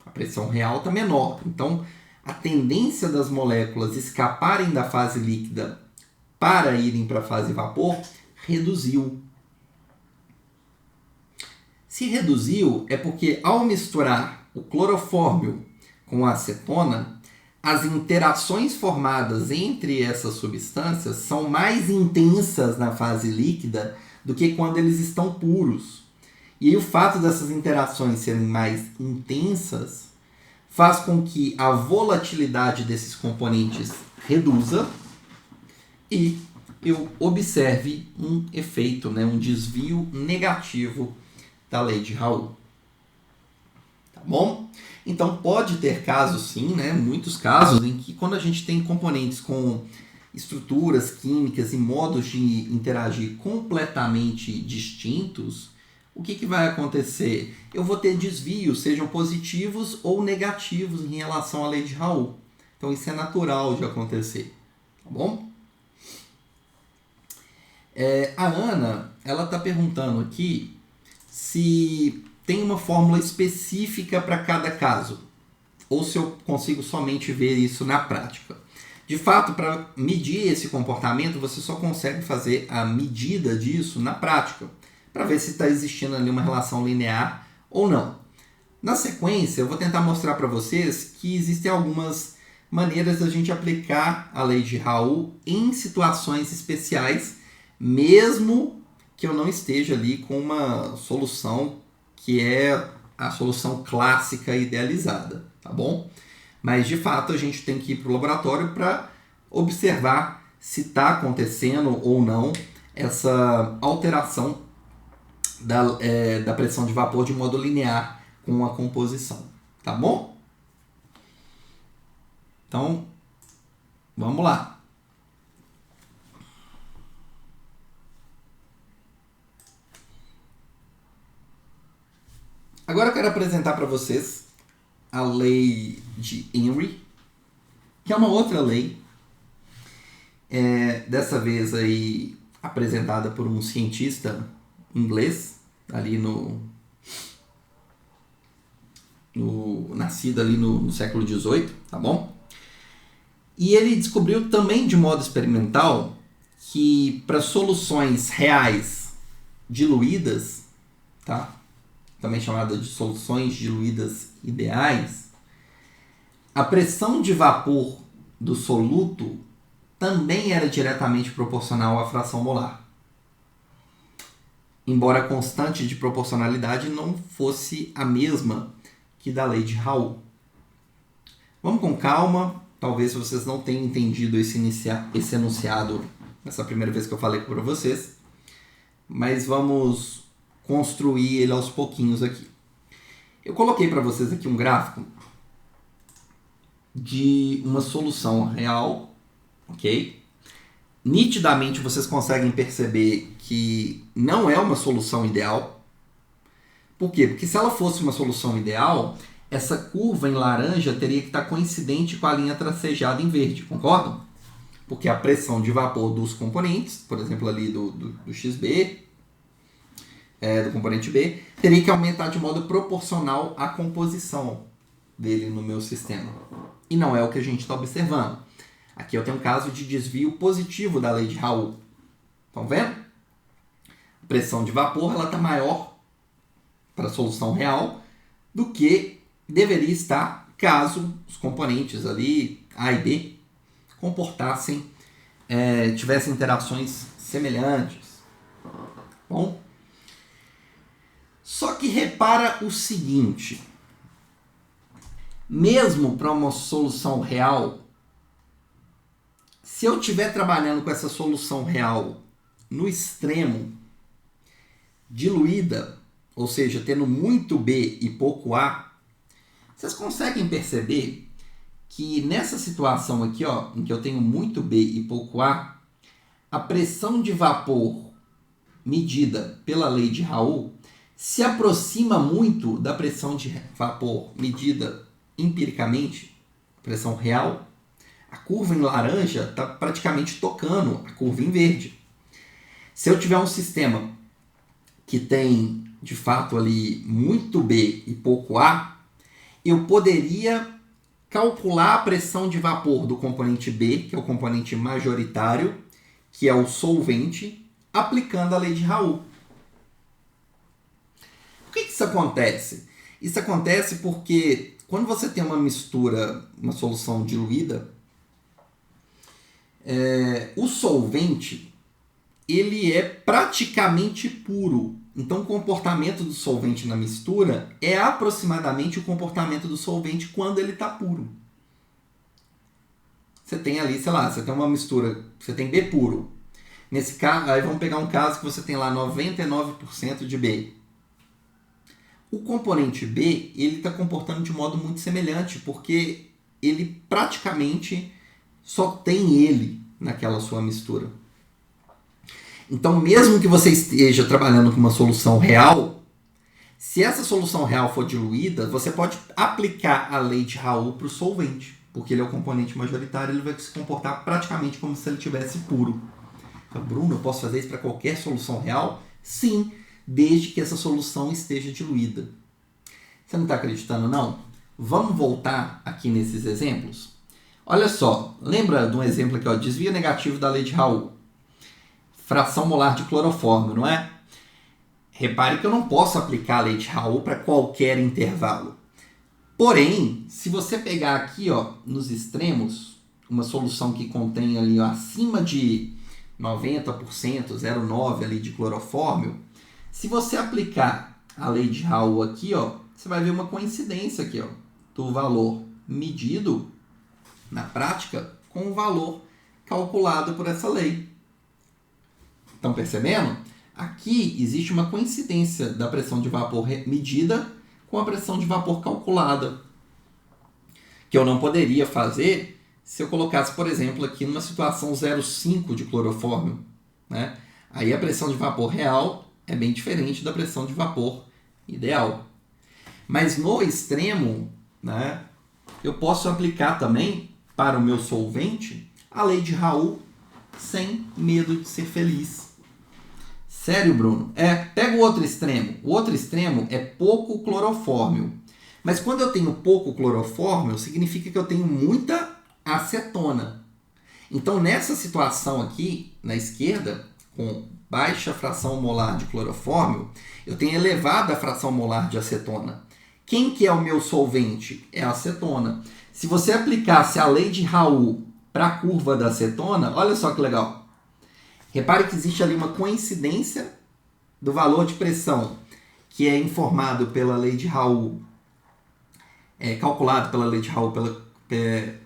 A: A pressão real está menor. Então, a tendência das moléculas escaparem da fase líquida para irem para a fase vapor reduziu. Se reduziu, é porque ao misturar o clorofórmio com a acetona, as interações formadas entre essas substâncias são mais intensas na fase líquida do que quando eles estão puros. E aí, o fato dessas interações serem mais intensas faz com que a volatilidade desses componentes reduza e eu observe um efeito, né, um desvio negativo da lei de Raoult. Tá bom? Então pode ter casos sim, né, muitos casos em que quando a gente tem componentes com estruturas químicas e modos de interagir completamente distintos, o que vai acontecer? Eu vou ter desvios, sejam positivos ou negativos em relação à lei de Raoult. Então isso é natural de acontecer. Tá bom? A Ana, ela está perguntando aqui se tem uma fórmula específica para cada caso, ou se eu consigo somente ver isso na prática. De fato, para medir esse comportamento, você só consegue fazer a medida disso na prática, para ver se está existindo ali uma relação linear ou não. Na sequência, eu vou tentar mostrar para vocês que existem algumas maneiras da gente aplicar a lei de Raoult em situações especiais, mesmo que eu não esteja ali com uma solução que é a solução clássica idealizada, tá bom? Mas, de fato, a gente tem que ir para o laboratório para observar se está acontecendo ou não essa alteração da pressão de vapor de modo linear com a composição, tá bom? Então, vamos lá. Agora eu quero apresentar para vocês a lei de Henry, que é uma outra lei, dessa vez aí apresentada por um cientista inglês, ali nascido ali no século XVIII, tá bom? E ele descobriu também de modo experimental que para soluções reais diluídas, tá? Também chamada de soluções diluídas ideais, a pressão de vapor do soluto também era diretamente proporcional à fração molar, embora a constante de proporcionalidade não fosse a mesma que da lei de Raoult. Vamos com calma, talvez vocês não tenham entendido esse enunciado nessa primeira vez que eu falei para vocês, mas vamos construir ele aos pouquinhos aqui. Eu coloquei para vocês aqui um gráfico de uma solução real, ok? Nitidamente vocês conseguem perceber que não é uma solução ideal. Por quê? Porque se ela fosse uma solução ideal, essa curva em laranja teria que estar coincidente com a linha tracejada em verde, concordam? Porque a pressão de vapor dos componentes, por exemplo ali do XB, do componente B, teria que aumentar de modo proporcional à composição dele no meu sistema. E não é o que a gente está observando. Aqui eu tenho um caso de desvio positivo da lei de Raoult. Estão vendo? A pressão de vapor está maior para a solução real do que deveria estar caso os componentes ali, A e B, tivessem interações semelhantes. Bom, Só que repara o seguinte, mesmo para uma solução real, se eu estiver trabalhando com essa solução real no extremo, diluída, ou seja, tendo muito B e pouco A, vocês conseguem perceber que nessa situação aqui, ó, em que eu tenho muito B e pouco A pressão de vapor medida pela lei de Raoult se aproxima muito da pressão de vapor medida empiricamente, pressão real. A curva em laranja está praticamente tocando a curva em verde. Se eu tiver um sistema que tem, de fato, ali muito B e pouco A, eu poderia calcular a pressão de vapor do componente B, que é o componente majoritário, que é o solvente, aplicando a lei de Raoult. Por que isso acontece? Isso acontece porque quando você tem uma mistura, uma solução diluída, o solvente ele é praticamente puro. Então o comportamento do solvente na mistura é aproximadamente o comportamento do solvente quando ele está puro. Você tem ali, sei lá, você tem uma mistura, você tem B puro. Nesse caso, aí vamos pegar um caso que você tem lá 99% de B. O componente B, ele está comportando de modo muito semelhante, porque ele praticamente só tem ele naquela sua mistura. Então, mesmo que você esteja trabalhando com uma solução real, se essa solução real for diluída, você pode aplicar a lei de Raoult para o solvente, porque ele é o componente majoritário, ele vai se comportar praticamente como se ele estivesse puro. Então, Bruno, eu posso fazer isso para qualquer solução real? Sim, desde que essa solução esteja diluída. Você não está acreditando, não? Vamos voltar aqui nesses exemplos? Olha só, lembra de um exemplo aqui, ó, desvio negativo da lei de Raoult. Fração molar de clorofórmio, não é? Repare que eu não posso aplicar a lei de Raoult para qualquer intervalo. Porém, se você pegar aqui, ó, nos extremos, uma solução que contém ali, ó, acima de 90%, 0,9% ali de clorofórmio, se você aplicar a lei de Raoult aqui, ó, você vai ver uma coincidência aqui, ó, do valor medido na prática com o valor calculado por essa lei. Estão percebendo? Aqui existe uma coincidência da pressão de vapor medida com a pressão de vapor calculada, que eu não poderia fazer se eu colocasse, por exemplo, aqui numa situação 0,5 de clorofórmio, né? Aí a pressão de vapor real é bem diferente da pressão de vapor ideal. Mas no extremo, né, eu posso aplicar também para o meu solvente a lei de Raoult sem medo de ser feliz. Sério, Bruno? Pega o outro extremo. O outro extremo é pouco clorofórmio. Mas quando eu tenho pouco clorofórmio, significa que eu tenho muita acetona. Então, nessa situação aqui, na esquerda, com baixa fração molar de clorofórmio, eu tenho elevada fração molar de acetona. Quem que é o meu solvente? É a acetona. Se você aplicasse a lei de Raoult para a curva da acetona, olha só que legal. Repare que existe ali uma coincidência do valor de pressão que é informado pela lei de Raoult, calculado pela lei de Raoult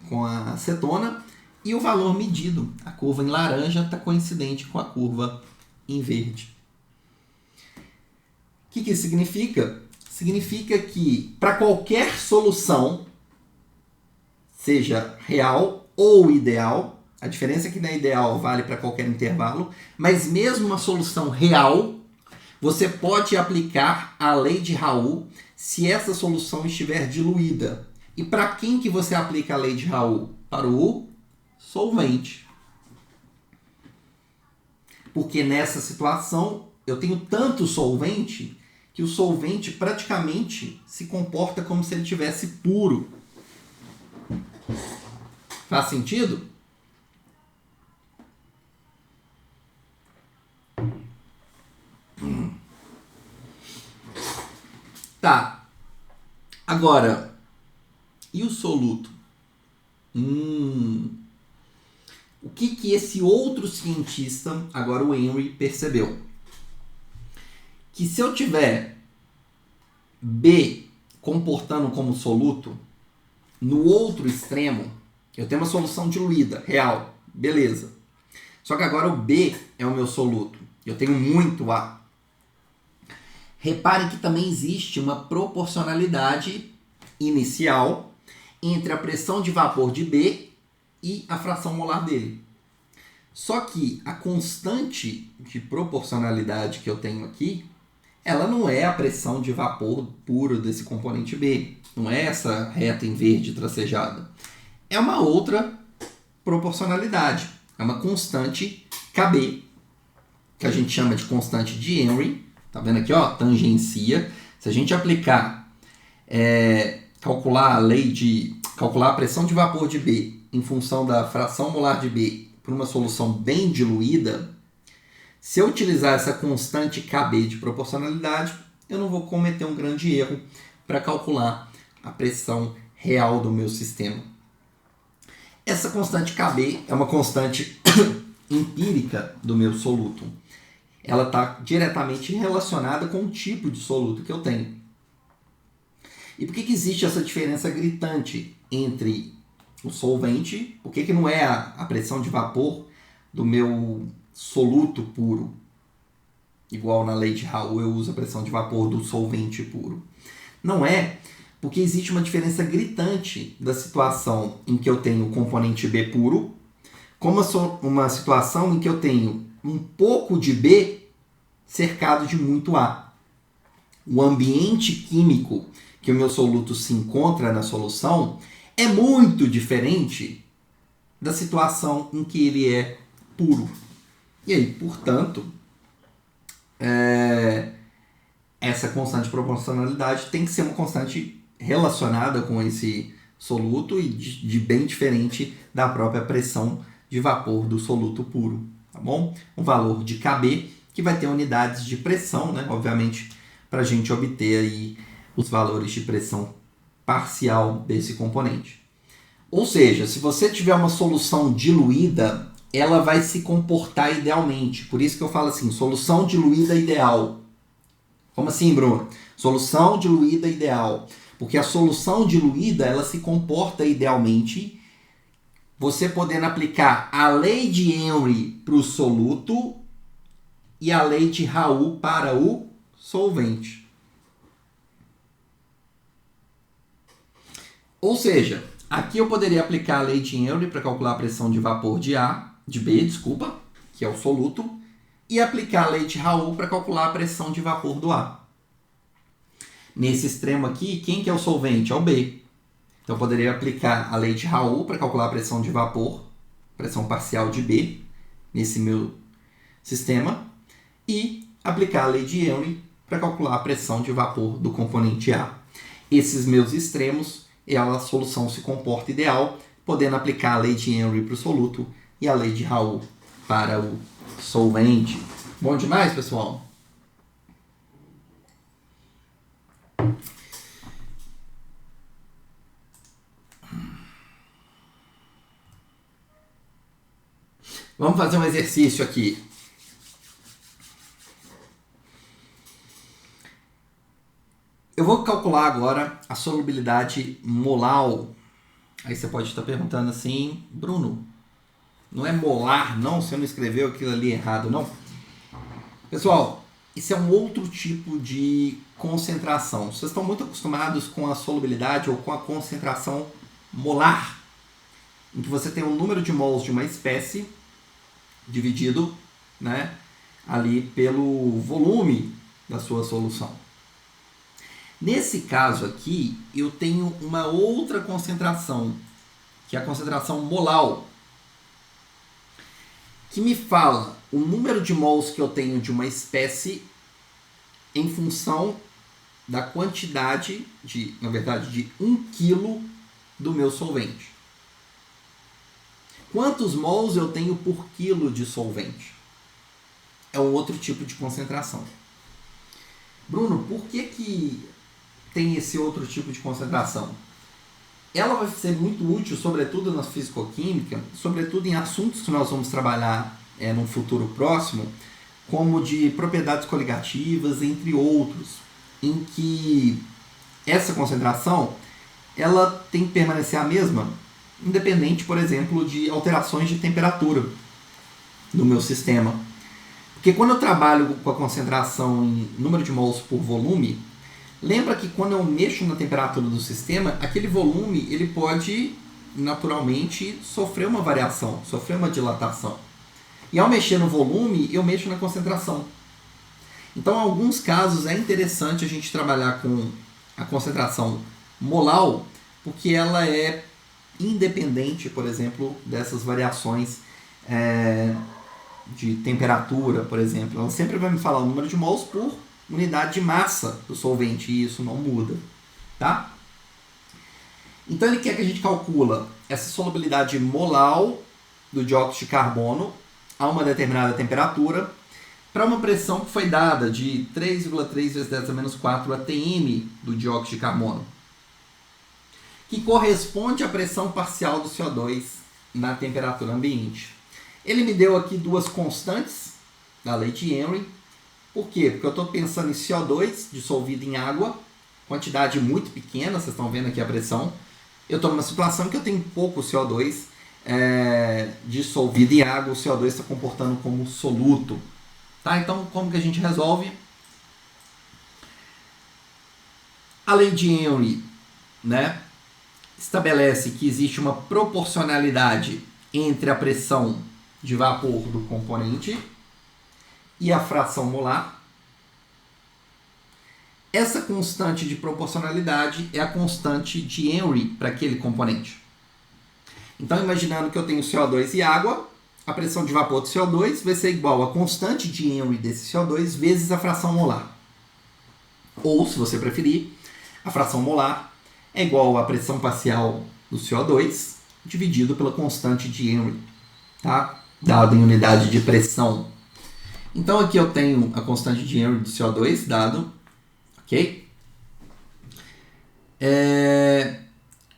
A: com a acetona, e o valor medido, a curva em laranja, está coincidente com a curva em verde. O que isso significa? Significa que para qualquer solução, seja real ou ideal, a diferença é que na ideal vale para qualquer intervalo, mas mesmo uma solução real, você pode aplicar a lei de Raoult se essa solução estiver diluída. E para quem que você aplica a lei de Raoult? Para o solvente. Porque nessa situação eu tenho tanto solvente que o solvente praticamente se comporta como se ele estivesse puro. Faz sentido? Tá. Agora, e o soluto? O que esse outro cientista, agora o Henry, percebeu? Que se eu tiver B comportando como soluto, no outro extremo, eu tenho uma solução diluída, real, beleza. Só que agora o B é o meu soluto. Eu tenho muito A. Reparem que também existe uma proporcionalidade inicial entre a pressão de vapor de B e a fração molar dele. Só que a constante de proporcionalidade que eu tenho aqui, ela não é a pressão de vapor puro desse componente B. Não é essa reta em verde tracejada. É uma outra proporcionalidade. É uma constante KB, que a gente chama de constante de Henry. Tá vendo aqui, ó? Tangencia. Se a gente aplicar, calcular a pressão de vapor de B em função da fração molar de B por uma solução bem diluída, se eu utilizar essa constante KB de proporcionalidade, eu não vou cometer um grande erro para calcular a pressão real do meu sistema. Essa constante KB é uma constante empírica do meu soluto. Ela está diretamente relacionada com o tipo de soluto que eu tenho. E por que existe essa diferença gritante entre o solvente? Por que não é a pressão de vapor do meu soluto puro? Igual na lei de Raoult eu uso a pressão de vapor do solvente puro. Não é, porque existe uma diferença gritante da situação em que eu tenho o componente B puro, como uma situação em que eu tenho um pouco de B cercado de muito A. O ambiente químico que o meu soluto se encontra na solução é muito diferente da situação em que ele é puro. E aí, portanto, essa constante de proporcionalidade tem que ser uma constante relacionada com esse soluto e de bem diferente da própria pressão de vapor do soluto puro, tá bom? Um valor de KB que vai ter unidades de pressão, né? Obviamente, para a gente obter aí os valores de pressão parcial desse componente. Ou seja, se você tiver uma solução diluída, ela vai se comportar idealmente. Por isso que eu falo assim, solução diluída ideal. Como assim, Bruno? Solução diluída ideal. Porque a solução diluída, ela se comporta idealmente, você podendo aplicar a lei de Henry para o soluto e a lei de Raoult para o solvente. Ou seja, aqui eu poderia aplicar a lei de Henry para calcular a pressão de vapor de B, que é o soluto, e aplicar a lei de Raoult para calcular a pressão de vapor do A. Nesse extremo aqui, quem que é o solvente? É o B. Então eu poderia aplicar a lei de Raoult para calcular a pressão de vapor, pressão parcial de B, nesse meu sistema, e aplicar a lei de Henry para calcular a pressão de vapor do componente A. Esses meus extremos, a solução se comporta ideal, podendo aplicar a lei de Henry para o soluto e a lei de Raoult para o solvente. Bom demais, pessoal? Vamos fazer um exercício aqui. Eu vou calcular agora a solubilidade molar. Aí você pode estar perguntando assim, Bruno, não é molar não? Você não escreveu aquilo ali errado não? Pessoal, isso é um outro tipo de concentração. Vocês estão muito acostumados com a solubilidade ou com a concentração molar, em que você tem o número de mols de uma espécie dividido, né, ali pelo volume da sua solução. Nesse caso aqui, eu tenho uma outra concentração, que é a concentração molar, que me fala o número de mols que eu tenho de uma espécie em função da quantidade de 1 kg do meu solvente. Quantos mols eu tenho por quilo de solvente? É um outro tipo de concentração. Bruno, por que tem esse outro tipo de concentração? Ela vai ser muito útil, sobretudo na fisicoquímica, sobretudo em assuntos que nós vamos trabalhar num futuro próximo, como de propriedades coligativas, entre outros. em que essa concentração ela tem que permanecer a mesma, independente, por exemplo, de alterações de temperatura no meu sistema. Porque quando eu trabalho com a concentração em número de mols por volume, lembra que quando eu mexo na temperatura do sistema, aquele volume ele pode naturalmente sofrer uma variação, sofrer uma dilatação. E ao mexer no volume, eu mexo na concentração. Então, em alguns casos, é interessante a gente trabalhar com a concentração molar, porque ela é independente, por exemplo, dessas variações de temperatura, por exemplo. Ela sempre vai me falar o número de mols por unidade de massa do solvente, e isso não muda. Tá? Então, ele quer que a gente calcule essa solubilidade molar do dióxido de carbono a uma determinada temperatura para uma pressão que foi dada de 3,3 vezes 10 a menos 4 atm do dióxido de carbono, que corresponde à pressão parcial do CO2 na temperatura ambiente. Ele me deu aqui duas constantes da lei de Henry. Por quê? Porque eu estou pensando em CO2 dissolvido em água, quantidade muito pequena, vocês estão vendo aqui a pressão. Eu estou numa situação que eu tenho pouco CO2 dissolvido em água, o CO2 está comportando como soluto. Tá? Então, como que a gente resolve? A lei de Henry, né, estabelece que existe uma proporcionalidade entre a pressão de vapor do componente e a fração molar. Essa constante de proporcionalidade é a constante de Henry para aquele componente. Então, imaginando que eu tenho CO2 e água, a pressão de vapor do CO2 vai ser igual à constante de Henry desse CO2 vezes a fração molar. Ou, se você preferir, a fração molar é igual à pressão parcial do CO2 dividido pela constante de Henry, tá? Dado em unidade de pressão. Então, aqui eu tenho a constante de Henry do CO2 dado, ok?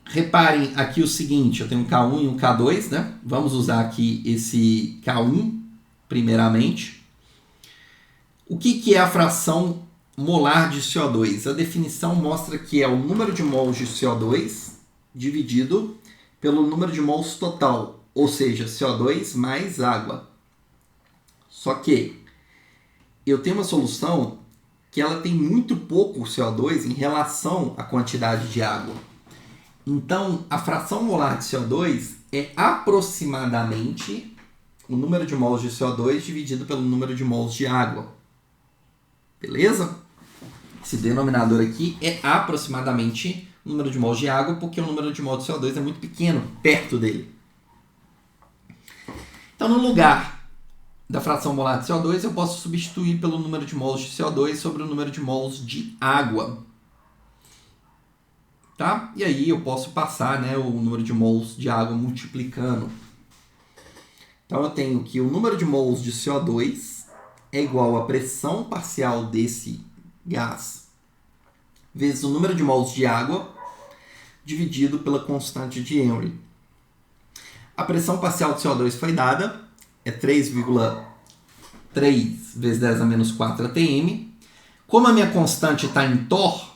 A: Reparem aqui o seguinte, eu tenho um K1 e um K2, né? Vamos usar aqui esse K1 primeiramente. O que é a fração molar de CO2? A definição mostra que é o número de mols de CO2 dividido pelo número de mols total, ou seja, CO2 mais água. Só que eu tenho uma solução que ela tem muito pouco CO2 em relação à quantidade de água. Então, a fração molar de CO2 é aproximadamente o número de mols de CO2 dividido pelo número de mols de água. Beleza? Esse denominador aqui é aproximadamente o número de mols de água, porque o número de mols de CO2 é muito pequeno, perto dele. Então, no lugar da fração molar de CO2, eu posso substituir pelo número de mols de CO2 sobre o número de mols de água. Tá? E aí eu posso passar, né, o número de mols de água multiplicando. Então eu tenho que o número de mols de CO2 é igual à pressão parcial desse gás vezes o número de mols de água dividido pela constante de Henry. A pressão parcial do CO2 foi dada, é 3,3 vezes 10 a menos 4 atm. Como a minha constante está em torr,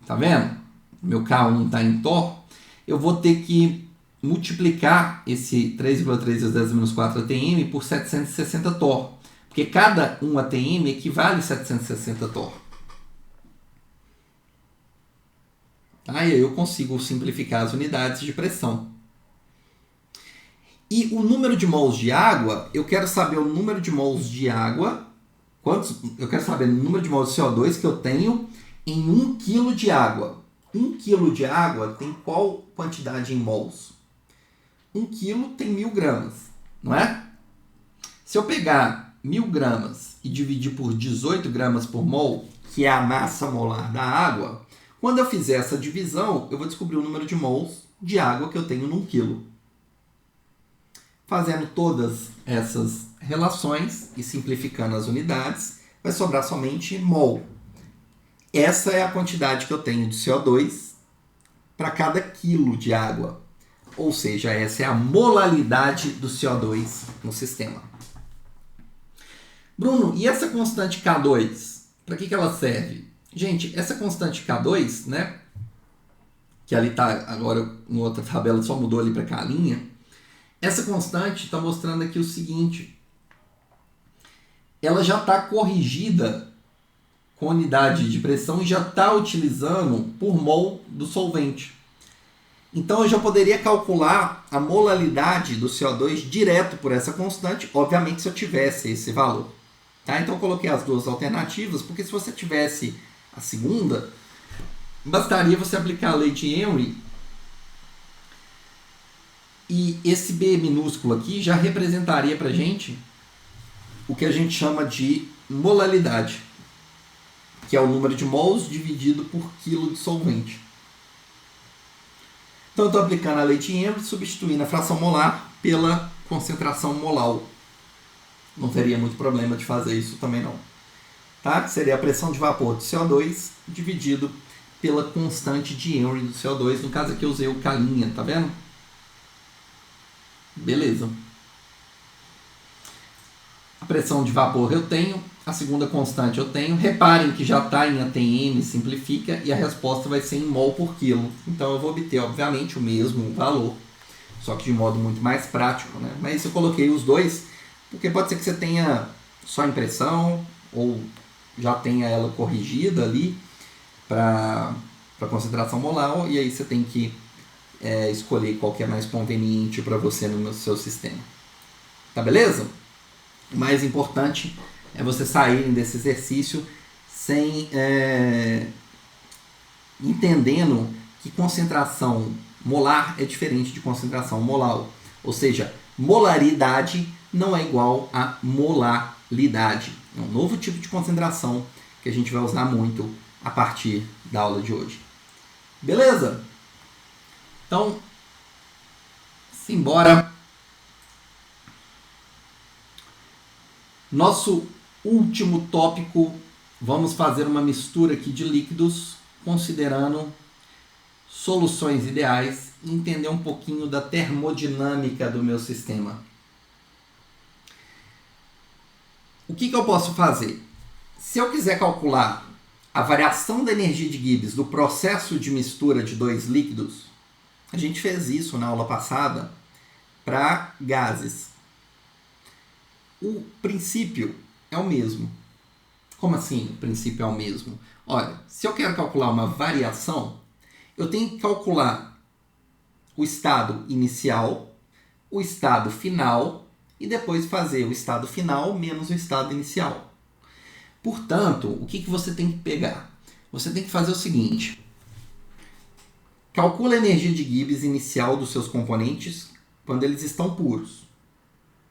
A: tá vendo? Meu K1 está em torr, eu vou ter que multiplicar esse 3,3 vezes 10 a menos 4 atm por 760 torr, porque cada 1 atm equivale a 760 torr. Aí eu consigo simplificar as unidades de pressão. E o número de mols de água, eu quero saber o número de mols de água, eu quero saber o número de mols de CO2 que eu tenho em 1 kg de água. 1 kg de água tem qual quantidade em mols? 1 kg tem 1000 gramas, não é? Se eu pegar 1000 gramas e dividir por 18 gramas por mol, que é a massa molar da água, quando eu fizer essa divisão, eu vou descobrir o número de mols de água que eu tenho num quilo. Fazendo todas essas relações e simplificando as unidades, vai sobrar somente mol. Essa é a quantidade que eu tenho de CO2 para cada quilo de água. Ou seja, essa é a molaridade do CO2 no sistema. Bruno, e essa constante K2? Para que ela serve? Gente, essa constante K2, né? Que ali está agora em outra tabela, só mudou ali para K'. Essa constante está mostrando aqui o seguinte. Ela já está corrigida com unidade de pressão e já está utilizando por mol do solvente. Então eu já poderia calcular a molaridade do CO2 direto por essa constante, obviamente se eu tivesse esse valor. Tá? Então eu coloquei as duas alternativas, porque se você tivesse a segunda, bastaria você aplicar a lei de Henry e esse B minúsculo aqui já representaria para a gente o que a gente chama de molaridade, que é o número de mols dividido por quilo de solvente. Então eu estou aplicando a lei de Henry, substituindo a fração molar pela concentração molar. Não teria muito problema de fazer isso também não. Tá? Que seria a pressão de vapor de CO2 dividido pela constante de Henry do CO2. No caso aqui eu usei o K', tá vendo? Beleza. A pressão de vapor eu tenho, a segunda constante eu tenho. Reparem que já está em ATM, simplifica, e a resposta vai ser em mol por quilo. Então eu vou obter, obviamente, o mesmo valor, só que de modo muito mais prático, né? Mas eu coloquei os dois, porque pode ser que você tenha só impressão, ou já tenha ela corrigida ali para concentração molar, e aí você tem que escolher qual que é mais conveniente para você no seu sistema. Tá beleza? O mais importante é você sair desse exercício sem entendendo que concentração molar é diferente de concentração molar. Ou seja, molaridade não é igual a molaridade. É um novo tipo de concentração que a gente vai usar muito a partir da aula de hoje. Beleza? Então, simbora. Nosso último tópico, vamos fazer uma mistura aqui de líquidos, considerando soluções ideais e entender um pouquinho da termodinâmica do meu sistema. O que eu posso fazer? Se eu quiser calcular a variação da energia de Gibbs do processo de mistura de dois líquidos, a gente fez isso na aula passada para gases. O princípio é o mesmo. Como assim o princípio é o mesmo? Olha, se eu quero calcular uma variação, eu tenho que calcular o estado inicial, o estado final e depois fazer o estado final menos o estado inicial. Portanto, o que você tem que pegar? Você tem que fazer o seguinte. Calcula a energia de Gibbs inicial dos seus componentes quando eles estão puros.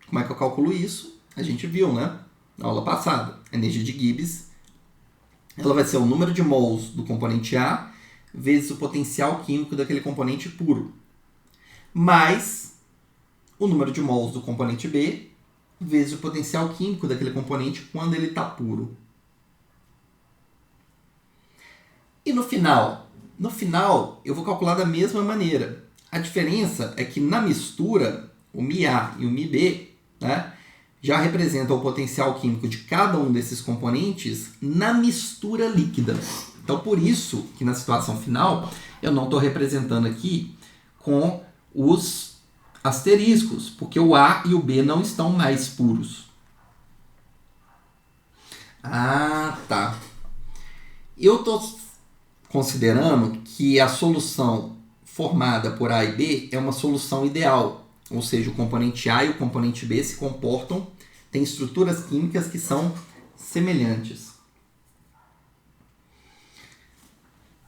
A: Como é que eu calculo isso? A gente viu, né? Na aula passada. A energia de Gibbs ela vai ser o número de mols do componente A vezes o potencial químico daquele componente puro, mais o número de mols do componente B vezes o potencial químico daquele componente quando ele está puro. E no final eu vou calcular da mesma maneira. A diferença é que na mistura, o μA e o μB, né, já representam o potencial químico de cada um desses componentes na mistura líquida. Então, por isso que na situação final, eu não estou representando aqui com os asteriscos, porque o A e o B não estão mais puros. Ah, tá. Eu estou considerando que a solução formada por A e B é uma solução ideal, ou seja, o componente A e o componente B se comportam, têm estruturas químicas que são semelhantes.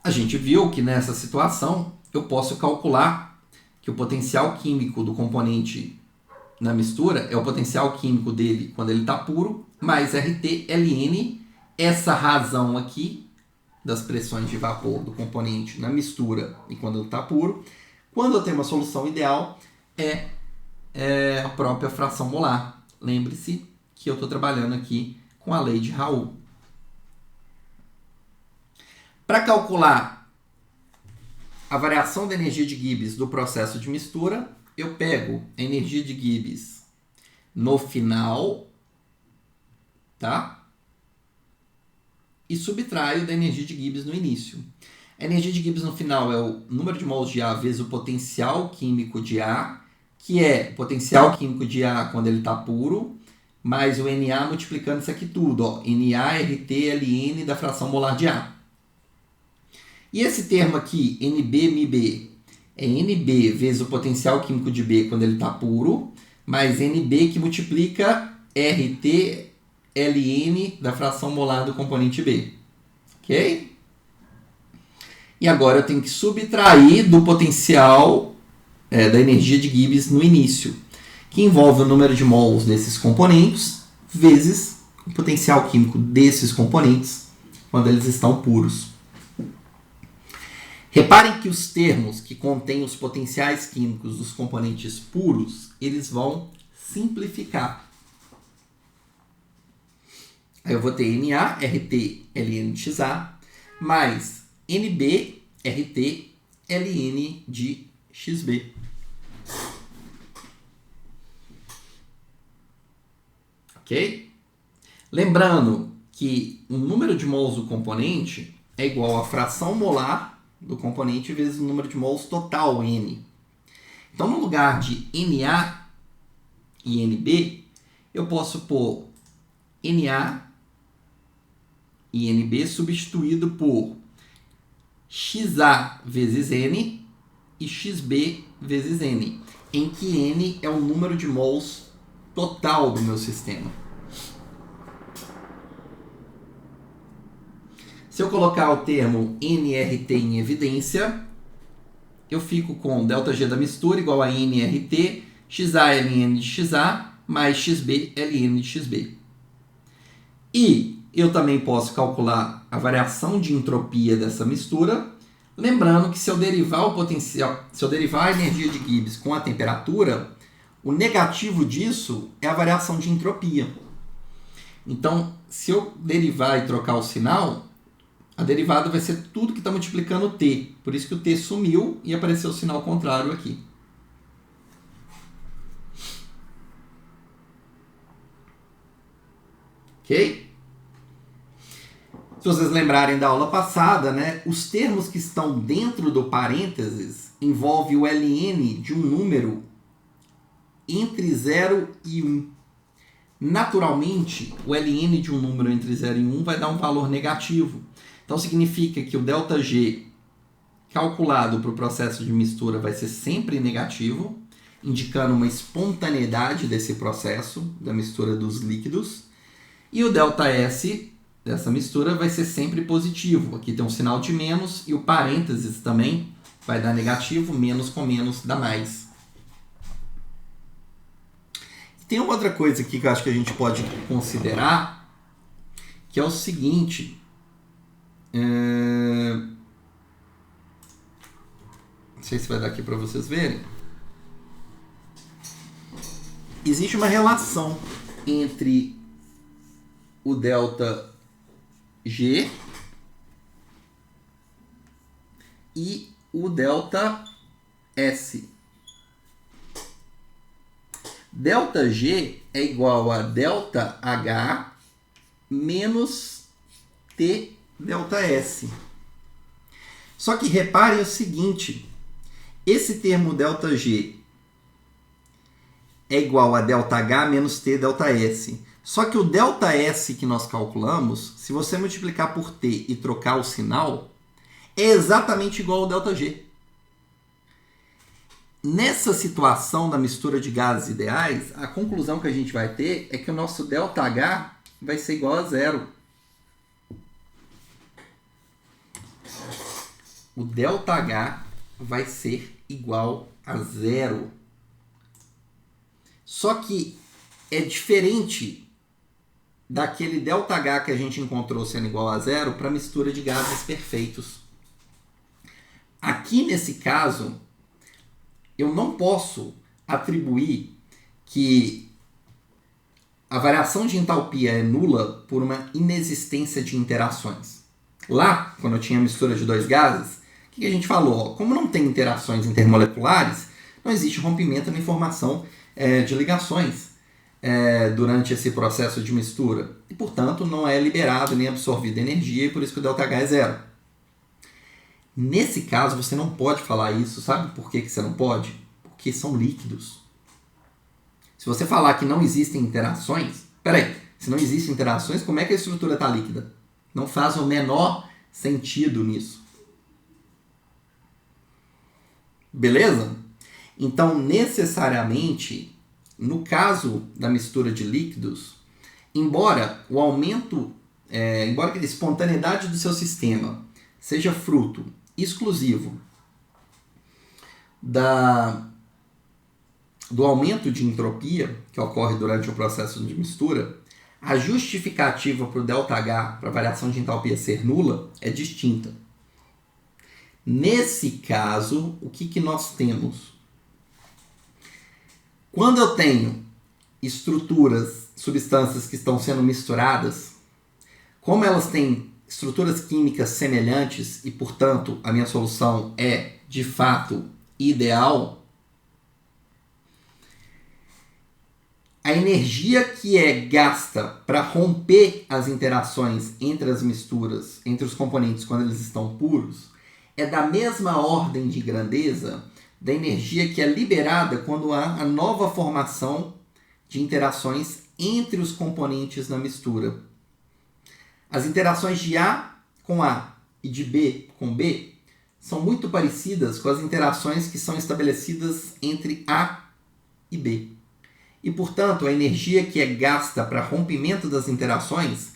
A: A gente viu que nessa situação eu posso calcular que o potencial químico do componente na mistura é o potencial químico dele quando ele está puro, mais RT ln, essa razão aqui das pressões de vapor do componente na mistura e quando ele está puro. Quando eu tenho uma solução ideal, é a própria fração molar. Lembre-se que eu estou trabalhando aqui com a lei de Raoult. Para calcular a variação da energia de Gibbs do processo de mistura, eu pego a energia de Gibbs no final, tá? e subtraio da energia de Gibbs no início. A energia de Gibbs no final é o número de mols de A vezes o potencial químico de A, que é o potencial químico de A quando ele está puro, mais o Na multiplicando isso aqui tudo, ó, NaRTLN da fração molar de A. E esse termo aqui, NB-MB, é NB vezes o potencial químico de B quando ele está puro, mais NB que multiplica RTLN da fração molar do componente B. Ok? E agora eu tenho que subtrair do potencial da energia de Gibbs no início, que envolve o número de mols desses componentes vezes o potencial químico desses componentes quando eles estão puros. Reparem que os termos que contêm os potenciais químicos dos componentes puros, eles vão simplificar. Aí eu vou ter Na, RT, Ln de XA, mais NB, RT, Ln de XB. Ok? Lembrando que o número de mols do componente é igual à fração molar do componente vezes o número de mols total, N. Então, no lugar de Na e NB, eu posso pôr Na e NB substituído por XA vezes N e XB vezes N, em que N é o número de mols total do meu sistema. Se eu colocar o termo nRT em evidência, eu fico com ΔG da mistura igual a nRT, XALN de XA, mais XBLN de XB. E eu também posso calcular a variação de entropia dessa mistura, lembrando que se eu derivar a energia de Gibbs com a temperatura, o negativo disso é a variação de entropia. Então, se eu derivar e trocar o sinal, a derivada vai ser tudo que está multiplicando T. Por isso que o T sumiu e apareceu o sinal contrário aqui. Ok? Se vocês lembrarem da aula passada, né, os termos que estão dentro do parênteses envolvem o ln de um número entre 0 e 1. Naturalmente, o ln de um número entre 0 e 1 vai dar um valor negativo. Então, significa que o ΔG calculado para o processo de mistura vai ser sempre negativo, indicando uma espontaneidade desse processo, da mistura dos líquidos. E o ΔS dessa mistura vai ser sempre positivo. Aqui tem um sinal de menos e o parênteses também vai dar negativo, menos com menos dá mais. Tem uma outra coisa aqui que eu acho que a gente pode considerar, que é o seguinte. Não sei se vai dar aqui para vocês verem. Existe uma relação entre o ΔG e o ΔS. ΔG é igual a ΔH menos TΔS. Só que reparem o seguinte, esse termo ΔG é igual a ΔH menos TΔS. Só que o ΔS que nós calculamos, se você multiplicar por T e trocar o sinal, é exatamente igual ao ΔG. Nessa situação da mistura de gases ideais, a conclusão que a gente vai ter é que o nosso ΔH vai ser igual a zero. O ΔH vai ser igual a zero. Só que é diferente daquele ΔH que a gente encontrou sendo igual a zero para mistura de gases perfeitos. Aqui nesse caso, eu não posso atribuir que a variação de entalpia é nula por uma inexistência de interações. Lá, quando eu tinha mistura de dois gases, o que a gente falou? Como não tem interações intermoleculares, não existe rompimento na informação de ligações. durante esse processo de mistura. E, portanto, não é liberado nem absorvida energia e por isso que o ΔH é zero. Nesse caso, você não pode falar isso. Sabe por que você não pode? Porque são líquidos. Se você falar que não existem interações... se não existem interações, como é que a estrutura está líquida? Não faz o menor sentido nisso. Beleza? Então, necessariamente, no caso da mistura de líquidos, embora a espontaneidade do seu sistema seja fruto exclusivo do aumento de entropia que ocorre durante o processo de mistura, a justificativa para o ΔH, para a variação de entalpia ser nula, é distinta. Nesse caso, o que nós temos? Quando eu tenho substâncias que estão sendo misturadas, como elas têm estruturas químicas semelhantes e, portanto, a minha solução é, de fato, ideal, a energia que é gasta para romper as interações entre as misturas, entre os componentes quando eles estão puros, é da mesma ordem de grandeza da energia que é liberada quando há a nova formação de interações entre os componentes na mistura. As interações de A com A e de B com B são muito parecidas com as interações que são estabelecidas entre A e B. E, portanto, a energia que é gasta para rompimento das interações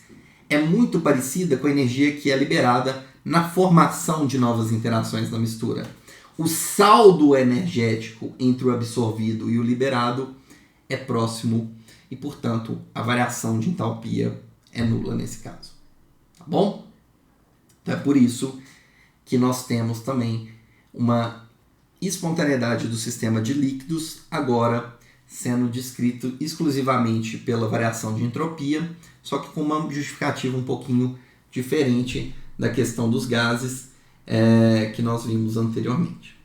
A: é muito parecida com a energia que é liberada na formação de novas interações na mistura. O saldo energético entre o absorvido e o liberado é próximo e, portanto, a variação de entalpia é nula nesse caso. Tá bom? Então é por isso que nós temos também uma espontaneidade do sistema de líquidos agora sendo descrito exclusivamente pela variação de entropia, só que com uma justificativa um pouquinho diferente da questão dos gases que nós vimos anteriormente.